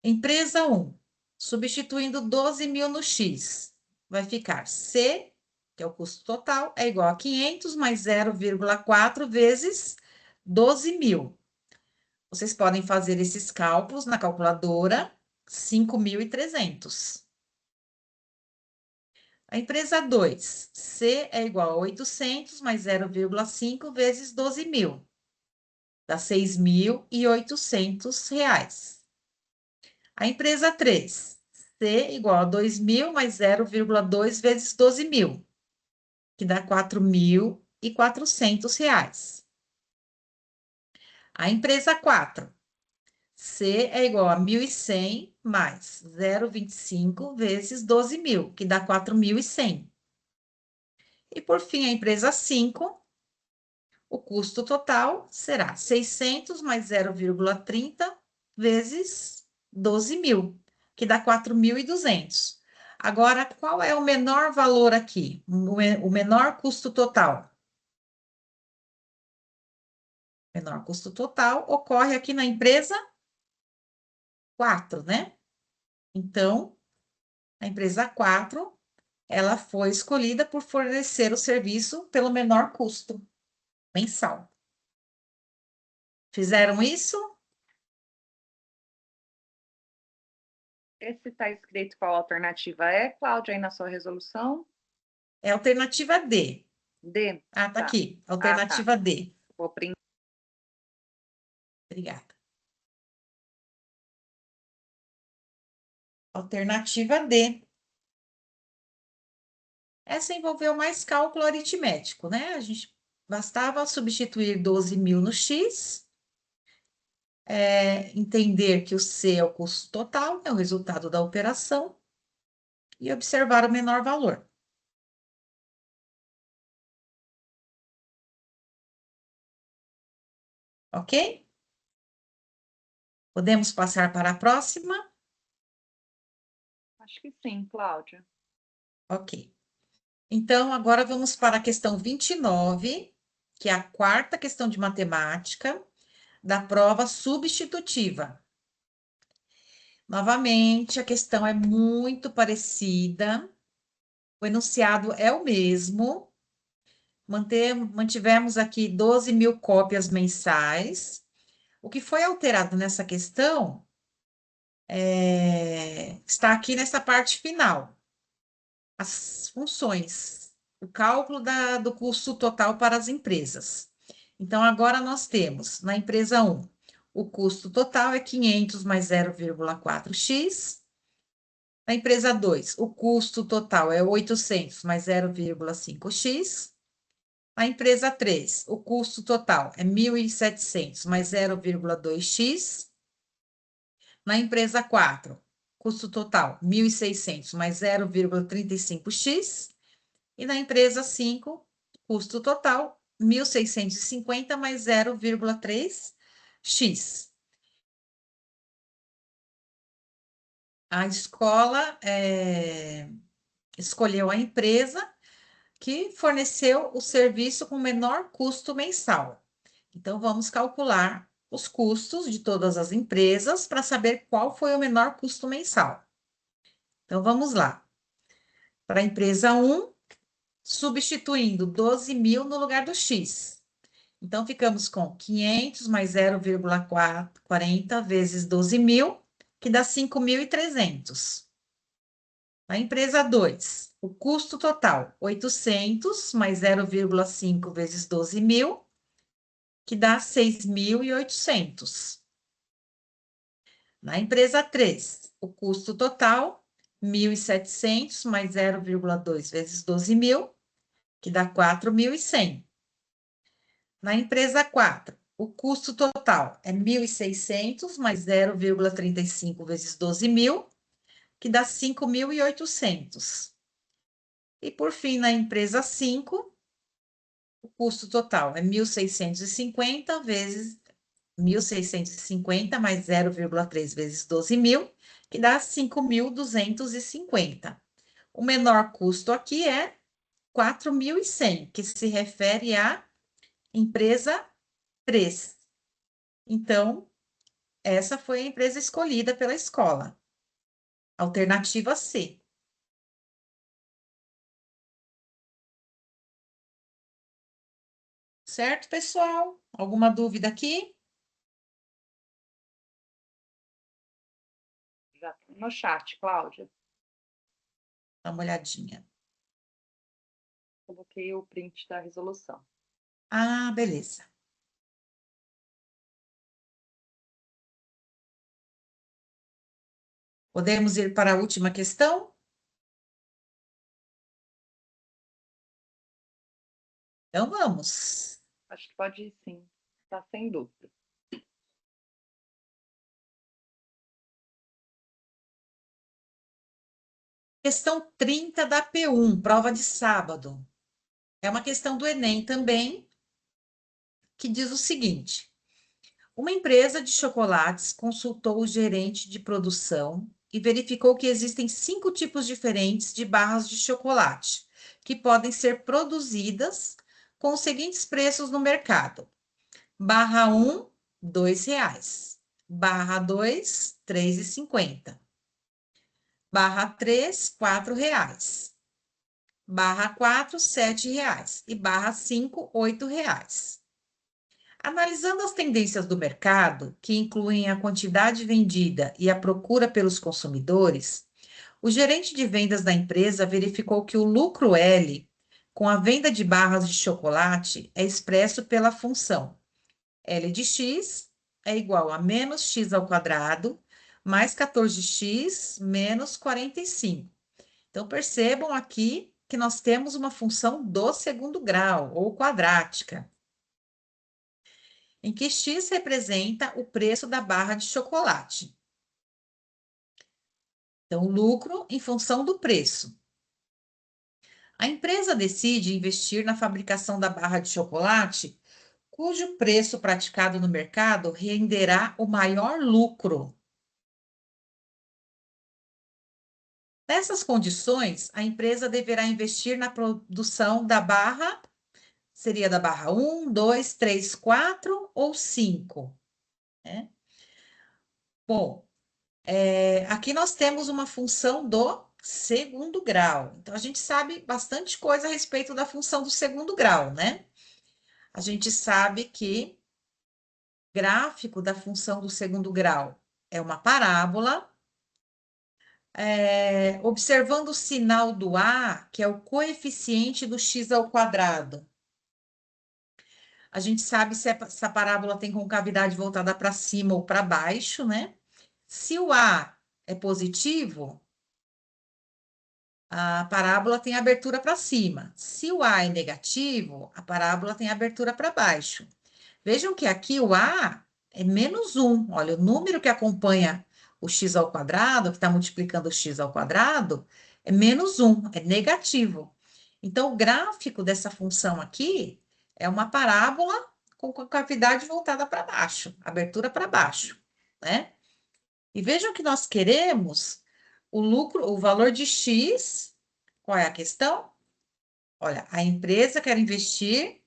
Empresa 1, substituindo 12.000 no X, vai ficar C, que é o custo total, é igual a 500 mais 0,4 vezes 12.000. Vocês podem fazer esses cálculos na calculadora, 5.300. A empresa 2, C é igual a 800 mais 0,5 vezes 12.000, dá R$ 6.800. A empresa 3, C igual a 2.000 mais 0,2 vezes 12.000, que dá R$ 4.400. A empresa 4, C é igual a 1.100 mais 0,25 vezes 12.000, que dá 4.100. E, por fim, a empresa 5, o custo total será 600 mais 0,30 vezes 12.000, que dá 4.200. Agora, qual é o menor valor aqui? O menor custo total? O menor custo total ocorre aqui na empresa 4, né? Então, a empresa 4, ela foi escolhida por fornecer o serviço pelo menor custo mensal. Fizeram isso? Esse está escrito qual alternativa é, Cláudia, aí na sua resolução? É a alternativa D. D. Ah, tá Tá. aqui. Alternativa D. Vou print. Obrigada. Alternativa D. Essa envolveu mais cálculo aritmético, né? A gente bastava substituir 12.000 no X, entender que o C é o custo total, é o resultado da operação, e observar o menor valor. Ok? Podemos passar para a próxima? Acho que sim, Cláudia. Ok. Então, agora vamos para a questão 29, que é a quarta questão de matemática da prova substitutiva. Novamente, a questão é muito parecida, o enunciado é o mesmo, mantivemos aqui 12.000 cópias mensais. O que foi alterado nessa questão está aqui nessa parte final. As funções, o cálculo do custo total para as empresas. Então, agora nós temos, na empresa 1, o custo total é 500 mais 0,4x. Na empresa 2, o custo total é 800 mais 0,5x. Na empresa 3, o custo total é 1.700 mais 0,2x. Na empresa 4, custo total 1.600 mais 0,35x. E na empresa 5, custo total 1.650 mais 0,3x. A escola escolheu a empresa que forneceu o serviço com menor custo mensal. Então, vamos calcular os custos de todas as empresas para saber qual foi o menor custo mensal. Então, vamos lá. Para a empresa 1, substituindo 12.000 no lugar do X. Então, ficamos com 500 mais 0,40 vezes 12.000, que dá 5.300. Na empresa 2, o custo total, 800 mais 0,5 vezes 12.000, que dá 6.800. Na empresa 3, o custo total, 1.700 mais 0,2 vezes 12.000, que dá 4.100. Na empresa 4, o custo total é 1.600 mais 0,35 vezes 12.000, que dá 5.800. E, por fim, na empresa 5, o custo total é 1.650 vezes 1.650 mais 0,3 vezes 12.000, que dá 5.250. O menor custo aqui é 4.100, que se refere à empresa 3. Então, essa foi a empresa escolhida pela escola. Alternativa C. Certo, pessoal? Alguma dúvida aqui? Já tá no chat, Cláudia. Dá uma olhadinha. Coloquei o print da resolução. Ah, beleza. Podemos ir para a última questão? Então, vamos. Acho que pode ir sim. Está sem dúvida. Questão 30 da P1, prova de sábado. É uma questão do Enem também, que diz o seguinte: uma empresa de chocolates consultou o gerente de produção e verificou que existem 5 tipos diferentes de barras de chocolate que podem ser produzidas com os seguintes preços no mercado: barra 1, R$ 2,00. Barra 2, R$ 3,50. Barra 3, R$ 4,00. Barra 4, R$ 7,00. E barra 5, R$ 8,00. Analisando as tendências do mercado, que incluem a quantidade vendida e a procura pelos consumidores, o gerente de vendas da empresa verificou que o lucro L, com a venda de barras de chocolate, é expresso pela função L de x é igual a menos x ao quadrado mais 14x menos 45. Então, percebam aqui que nós temos uma função do segundo grau, ou quadrática, em que x representa o preço da barra de chocolate. Então, lucro em função do preço. A empresa decide investir na fabricação da barra de chocolate, cujo preço praticado no mercado renderá o maior lucro. Nessas condições, a empresa deverá investir na produção da barra, seria da barra 1, 2, 3, 4 ou 5. Né? Bom, aqui nós temos uma função do segundo grau. Então, a gente sabe bastante coisa a respeito da função do segundo grau, né? A gente sabe que gráfico da função do segundo grau é uma parábola. Observando o sinal do A, que é o coeficiente do x ao quadrado. A gente sabe se essa parábola tem concavidade voltada para cima ou para baixo, né? Se o A é positivo, a parábola tem abertura para cima. Se o A é negativo, a parábola tem abertura para baixo. Vejam que aqui o A é menos 1. Olha, o número que acompanha o x ao quadrado, que está multiplicando o x ao quadrado, é menos 1, é negativo. Então, o gráfico dessa função aqui é uma parábola com concavidade voltada para baixo, abertura para baixo, né? E vejam que nós queremos o lucro, o valor de x. Qual é a questão? Olha, a empresa quer investir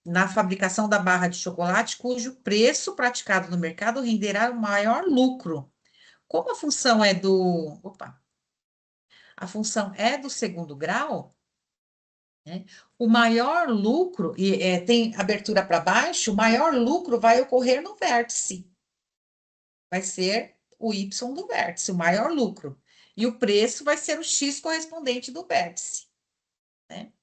na fabricação da barra de chocolate, cujo preço praticado no mercado renderá o maior lucro. Como a função é do... Opa! A função é do segundo grau, né? O maior lucro, e tem abertura para baixo, o maior lucro vai ocorrer no vértice. Vai ser o y do vértice, o maior lucro. E o preço vai ser o x correspondente do vértice, né?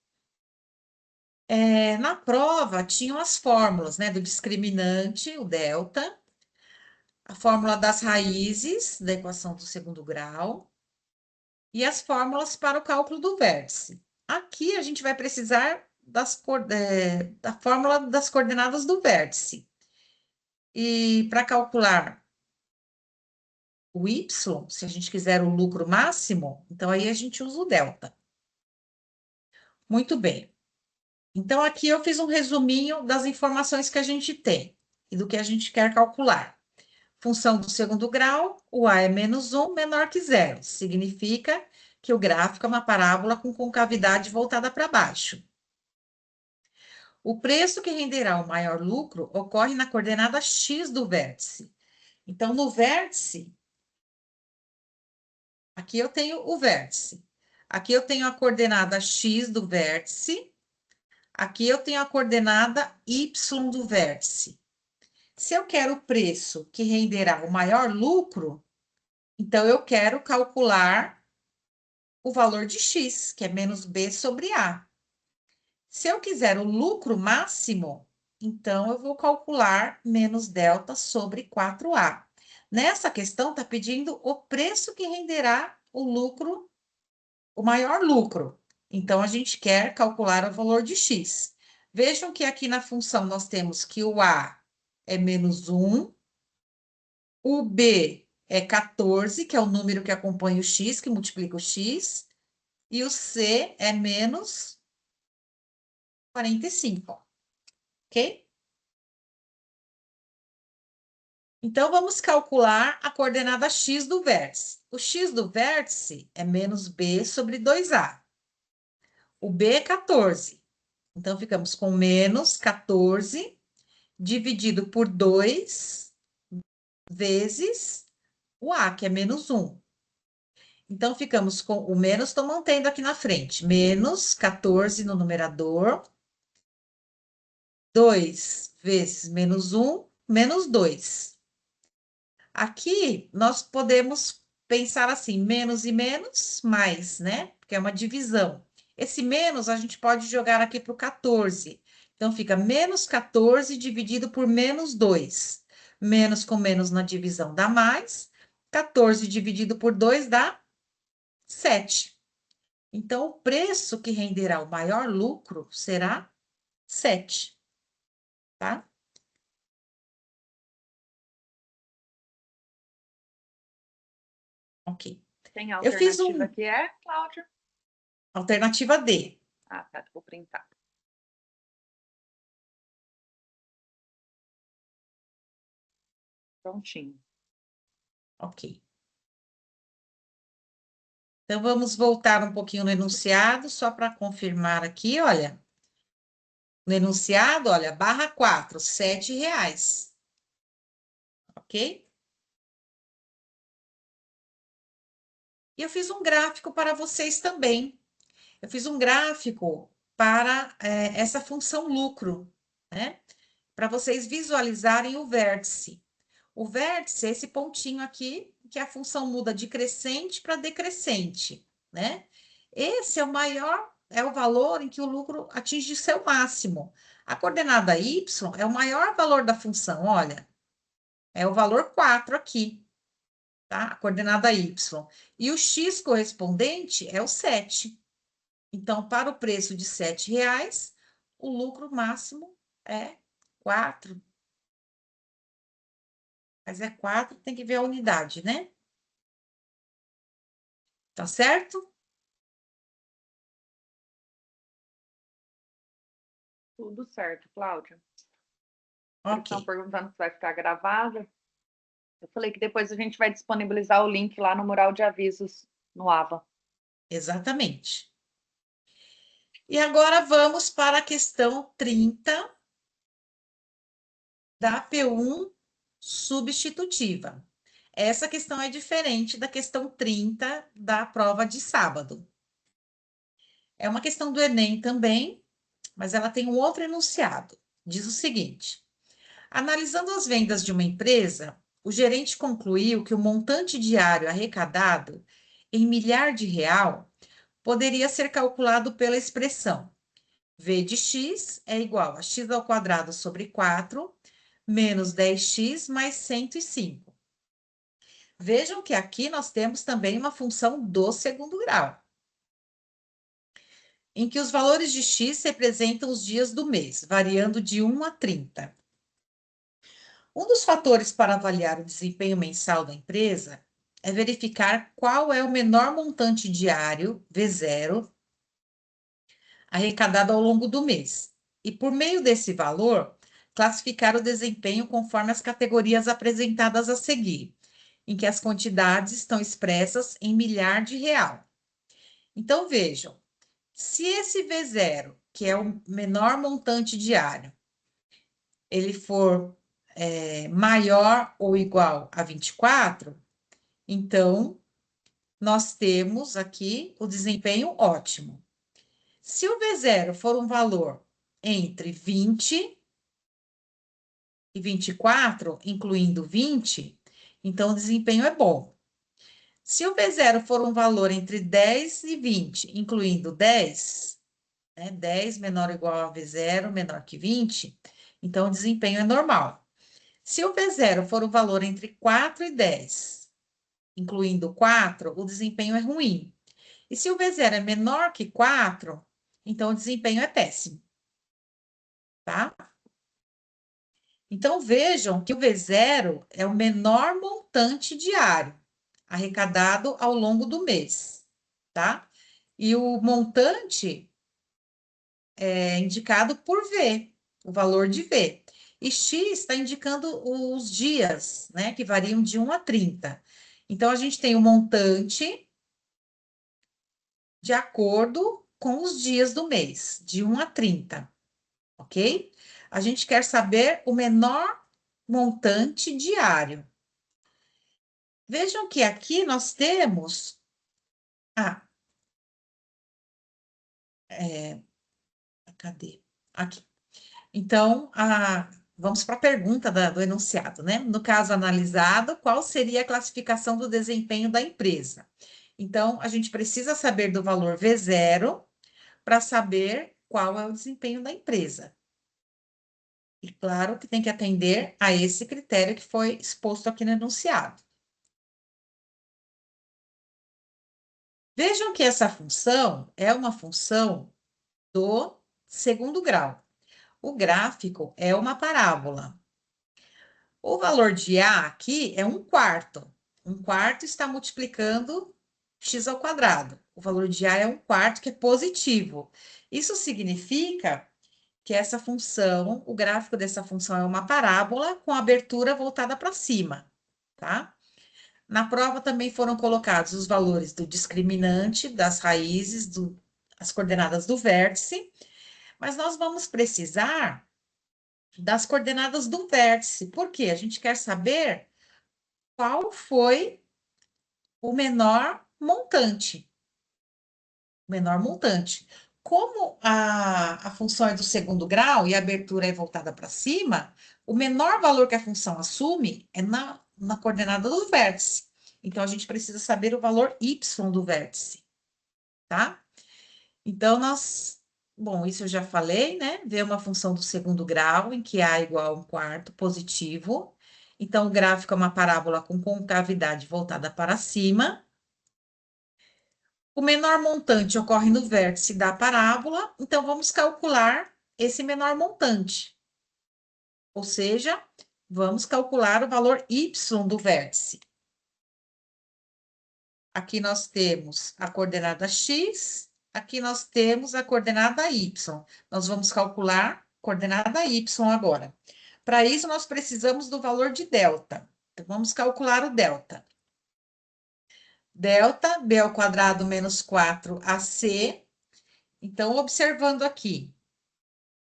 Na prova, tinham as fórmulas, né, do discriminante, o delta, a fórmula das raízes da equação do segundo grau e as fórmulas para o cálculo do vértice. Aqui a gente vai precisar da fórmula das coordenadas do vértice. E para calcular o y, se a gente quiser o lucro máximo, então aí a gente usa o delta. Muito bem. Então, aqui eu fiz um resuminho das informações que a gente tem e do que a gente quer calcular. Função do segundo grau, o a é menos 1, menor que zero. Significa que o gráfico é uma parábola com concavidade voltada para baixo. O preço que renderá o maior lucro ocorre na coordenada x do vértice. Então, no vértice, aqui eu tenho o vértice. Aqui eu tenho a coordenada x do vértice. Aqui eu tenho a coordenada y do vértice. Se eu quero o preço que renderá o maior lucro, então eu quero calcular o valor de x, que é menos b sobre a. Se eu quiser o lucro máximo, então eu vou calcular menos delta sobre 4a. Nessa questão, está pedindo o preço que renderá o lucro, o maior lucro. Então, a gente quer calcular o valor de x. Vejam que aqui na função nós temos que o a é menos 1, o b é 14, que é o número que acompanha o x, que multiplica o x, e o c é menos 45, ok? Então, vamos calcular a coordenada x do vértice. O x do vértice é menos b sobre 2a. O b é 14. Então, ficamos com menos 14 dividido por 2 vezes o a, que é menos 1. Então, ficamos com o menos, estou mantendo aqui na frente. Menos 14 no numerador. 2 vezes menos 1, menos 2. Aqui, nós podemos pensar assim, menos e menos, mais, né? Porque é uma divisão. Esse menos, a gente pode jogar aqui para o 14. Então, fica menos 14 dividido por menos 2. Menos com menos na divisão dá mais. 14 dividido por 2 dá 7. Então, o preço que renderá o maior lucro será 7, tá? Ok. Tem a Eu fiz alternativa que é, Cláudia? alternativa D. Ah, tá, vou printar. Prontinho. Ok. Então, vamos voltar um pouquinho no enunciado, só para confirmar aqui, olha. No enunciado, olha, barra 4, R$7. Ok? E eu fiz um gráfico para vocês também. Eu fiz um gráfico para essa função lucro, né? Para vocês visualizarem o vértice. O vértice é esse pontinho aqui, que a função muda de crescente para decrescente, né? Esse é o maior, é o valor em que o lucro atinge seu máximo. A coordenada y é o maior valor da função, olha. É o valor 4 aqui, tá? A coordenada y. E o x correspondente é o 7. Então, para o preço de R$7, o lucro máximo é 4. Mas é 4, tem que ver a unidade, né? Tá certo? Tudo certo, Cláudia. Eles Ok, estão perguntando se vai ficar gravada. Eu falei que depois a gente vai disponibilizar o link lá no mural de avisos no AVA. exatamente. E agora vamos para a questão 30 da P1 substitutiva. Essa questão é diferente da questão 30 da prova de sábado. É uma questão do Enem também, mas ela tem um outro enunciado. Diz o seguinte: analisando as vendas de uma empresa, o gerente concluiu que o montante diário arrecadado em milhar de real poderia ser calculado pela expressão V de x é igual a x ao quadrado sobre 4 menos 10x mais 105. Vejam que aqui nós temos também uma função do segundo grau, em que os valores de x representam os dias do mês, variando de 1 a 30. Um dos fatores para avaliar o desempenho mensal da empresa é verificar qual é o menor montante diário, V0, arrecadado ao longo do mês. E por meio desse valor, classificar o desempenho conforme as categorias apresentadas a seguir, em que as quantidades estão expressas em milhar de real. Então, vejam, se esse V0, que é o menor montante diário, ele for maior ou igual a 24, então nós temos aqui o desempenho ótimo. Se o V0 for um valor entre 20 e 24, incluindo 20, então o desempenho é bom. Se o V0 for um valor entre 10 e 20, incluindo 10, 10 menor ou igual a V0, menor que 20, então o desempenho é normal. Se o V0 for um valor entre 4 e 10, incluindo 4, o desempenho é ruim. E se o V0 é menor que 4, então o desempenho é péssimo. Tá? Então vejam que o V0 é o menor montante diário arrecadado ao longo do mês, tá? E o montante é indicado por V, o valor de V. E X está indicando os dias, né, que variam de 1 a 30. Então, a gente tem o montante de acordo com os dias do mês, de 1 a 30, ok? A gente quer saber o menor montante diário. Vejam que aqui nós temos... cadê? Aqui. Então, vamos para a pergunta do enunciado, né? No caso analisado, qual seria a classificação do desempenho da empresa? Então, a gente precisa saber do valor V0 para saber qual é o desempenho da empresa. E claro que tem que atender a esse critério que foi exposto aqui no enunciado. Vejam que essa função é uma função do segundo grau. O gráfico é uma parábola. O valor de A aqui é 1/4. 1/4 está multiplicando x ao quadrado. O valor de A é 1/4, que é positivo. Isso significa que essa função, o gráfico dessa função é uma parábola com abertura voltada para cima, tá? Na prova também foram colocados os valores do discriminante, das raízes, as coordenadas do vértice, mas nós vamos precisar das coordenadas do vértice. Por quê? A gente quer saber qual foi o menor montante. O menor montante. Como a função é do segundo grau e a abertura é voltada para cima, o menor valor que a função assume é na coordenada do vértice. Então, a gente precisa saber o valor y do vértice, tá? Então, bom, isso eu já falei, né? Ver uma função do segundo grau, em que A é igual a 1/4 positivo. Então, o gráfico é uma parábola com concavidade voltada para cima. O menor montante ocorre no vértice da parábola, então vamos calcular esse menor montante. Ou seja, Vamos calcular o valor y do vértice. Aqui nós temos a coordenada x, aqui nós temos a coordenada y. Nós vamos calcular a coordenada y agora. Para isso, nós precisamos do valor de delta. Então, vamos calcular o delta. Delta, b ao quadrado menos 4ac. Então, observando aqui,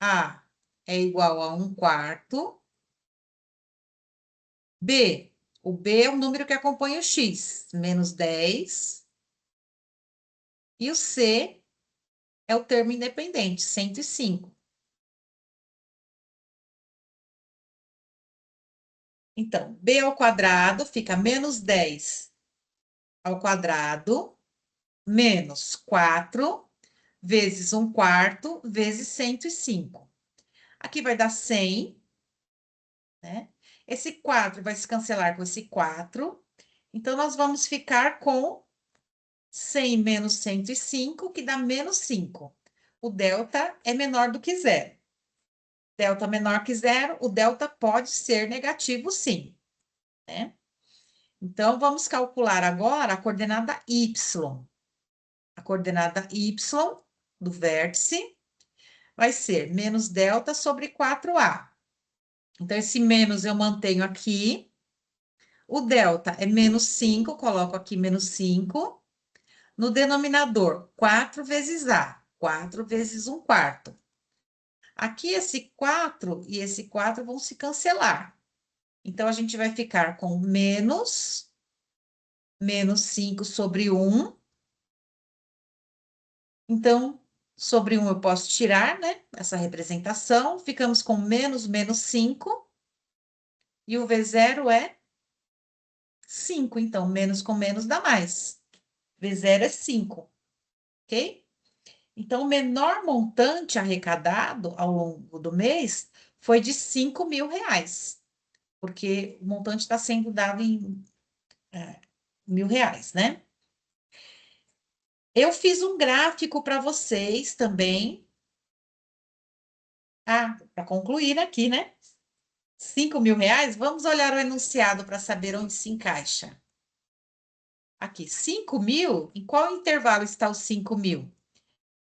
a é igual a 1/4. B, o B é o número que acompanha o X, menos 10. E o C é o termo independente, 105. Então, B ao quadrado fica menos 10 ao quadrado, menos 4, vezes 1/4, vezes 105. Aqui vai dar 100, né? Esse 4 vai se cancelar com esse 4. Então, nós vamos ficar com 100 menos 105, que dá menos 5. O delta é menor do que zero. Delta menor que zero, o delta pode ser negativo, sim, né? Então, vamos calcular agora a coordenada y. A coordenada y do vértice vai ser menos delta sobre 4a. Então, esse menos eu mantenho aqui. O delta é menos 5, coloco aqui menos 5. No denominador, 4 vezes A, 4 vezes 1/4. Aqui, esse 4 e esse 4 vão se cancelar. Então, a gente vai ficar com menos 5 sobre 1. Então, sobre 1 eu posso tirar, né? Essa representação. Ficamos com menos 5. E o V0 é 5. Então, menos com menos dá mais. V0 é 5. Ok? Então, o menor montante arrecadado ao longo do mês foi de R$ 5.000, porque o montante está sendo dado em R$ 1.000, né? Eu fiz um gráfico para vocês também. Para concluir aqui, né? R$ 5.000, vamos olhar o enunciado para saber onde se encaixa. Aqui, 5.000, em qual intervalo está o 5.000?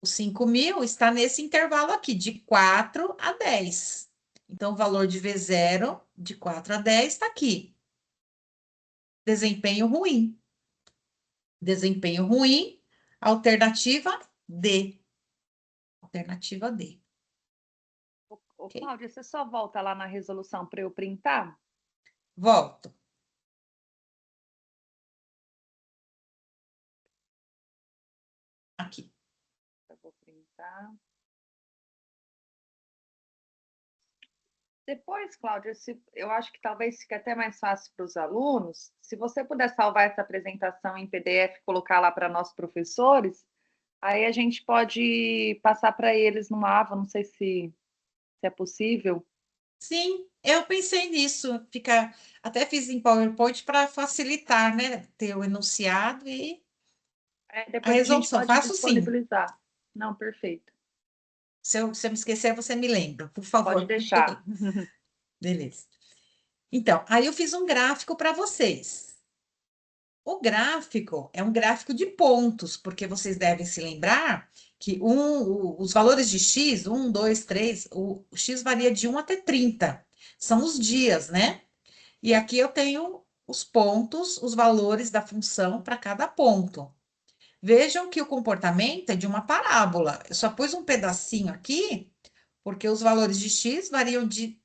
O 5.000 está nesse intervalo aqui, de 4 a 10. Então, o valor de V0, de 4 a 10, está aqui. Desempenho ruim. Desempenho ruim, alternativa D. Alternativa D. Ô, Ok? Cláudia, você só volta lá na resolução para eu printar? Volto. Aqui. Eu vou printar. Depois, Cláudia, eu acho que talvez fique até mais fácil para os alunos, se você puder salvar essa apresentação em PDF e colocar lá para nossos professores, aí a gente pode passar para eles numa aba, não sei se é possível. Sim, eu pensei nisso. Até fiz em PowerPoint para facilitar, né? Ter o enunciado e a Depois a gente resolução. pode Faço sim. disponibilizar. Não, perfeito. Se eu me esquecer, você me lembra, por Pode favor. deixar. Beleza. Então, aí eu fiz um gráfico para vocês. O gráfico é um gráfico de pontos, porque vocês devem se lembrar que os valores de x, 1, 2, 3, o x varia de 1 até 30. São os dias, né? E aqui eu tenho os pontos, os valores da função para cada ponto. Vejam que o comportamento é de uma parábola. Eu só pus um pedacinho aqui, porque os valores de x variam de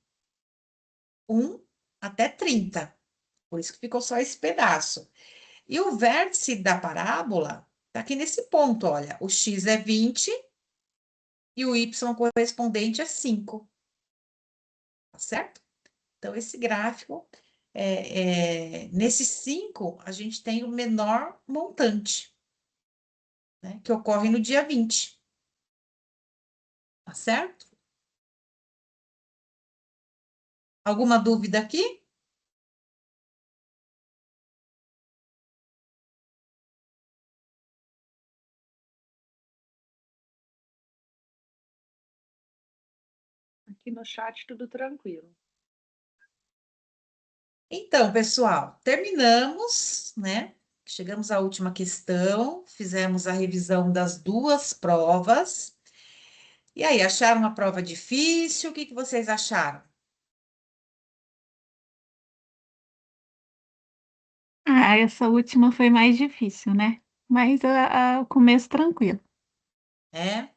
1 até 30. Por isso que ficou só esse pedaço. E o vértice da parábola está aqui nesse ponto, olha. O x é 20 e o y correspondente é 5. Tá certo? Então, esse gráfico, nesse 5, a gente tem o menor montante, né, que ocorre no dia 20. Tá certo? Alguma dúvida aqui? Aqui no chat tudo tranquilo. Então, pessoal, terminamos, né? Chegamos à última questão, fizemos a revisão das duas provas. E aí, acharam a prova difícil? O que que vocês acharam? Ah, essa última foi mais difícil, né? Mas o começo tranquilo. É,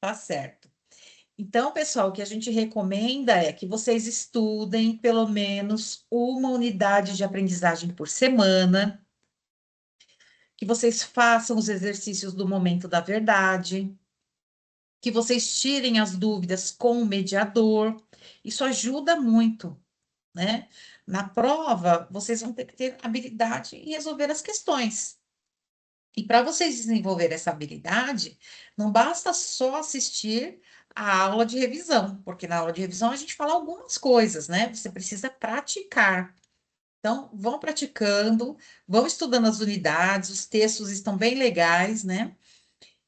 tá certo. Então, pessoal, o que a gente recomenda é que vocês estudem pelo menos uma unidade de aprendizagem por semana, que vocês façam os exercícios do momento da verdade, que vocês tirem as dúvidas com o mediador. Isso ajuda muito, né? Na prova, vocês vão ter que ter habilidade em resolver as questões. E para vocês desenvolverem essa habilidade, não basta só assistir a aula de revisão, porque na aula de revisão a gente fala algumas coisas, né? Você precisa praticar. Então, vão praticando, vão estudando as unidades, os textos estão bem legais, né?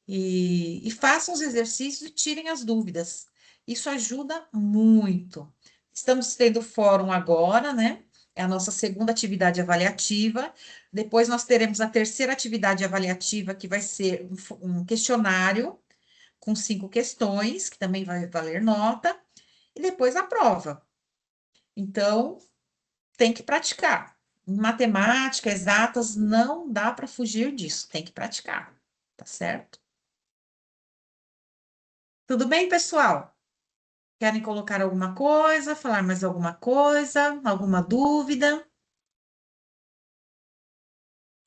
E façam os exercícios e tirem as dúvidas. Isso ajuda muito. Estamos tendo fórum agora, né? É a nossa segunda atividade avaliativa. Depois nós teremos a terceira atividade avaliativa, que vai ser um questionário com 5 questões, que também vai valer nota, e depois a prova. Então, tem que praticar. Em matemática, exatas, não dá para fugir disso, tem que praticar, tá certo? Tudo bem, pessoal? Querem colocar alguma coisa, falar mais alguma coisa, alguma dúvida?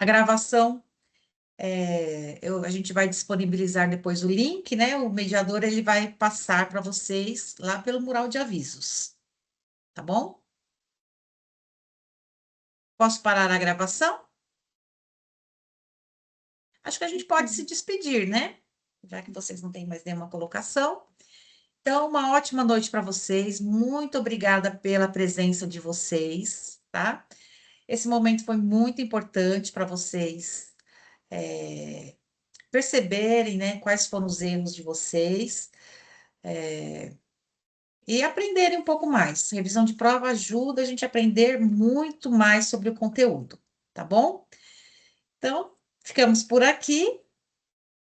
A gravação, a gente vai disponibilizar depois o link, né? O mediador ele vai passar para vocês lá pelo mural de avisos, tá bom? Posso parar a gravação? Acho que a gente pode se despedir, né? Já que vocês não têm mais nenhuma colocação. Então, uma ótima noite para vocês. Muito obrigada pela presença de vocês, tá? Esse momento foi muito importante para vocês perceberem, né, quais foram os erros de vocês e aprenderem um pouco mais. Revisão de prova ajuda a gente a aprender muito mais sobre o conteúdo, tá bom? Então, ficamos por aqui.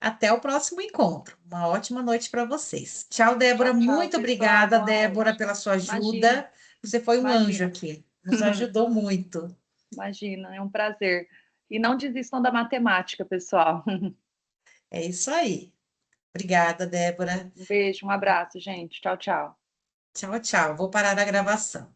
Até o próximo encontro. Uma ótima noite para vocês. Tchau, Débora. Tchau, tchau, Muito pessoal. obrigada, Boa Débora, noite. pela sua Imagina, ajuda. Você foi um anjo imagina. aqui. Nos ajudou muito. Imagina, é um prazer. E não desistam da matemática, pessoal. É isso aí. Obrigada, Débora. Um beijo, um abraço, gente. Tchau, tchau. Tchau, tchau. Vou parar a gravação.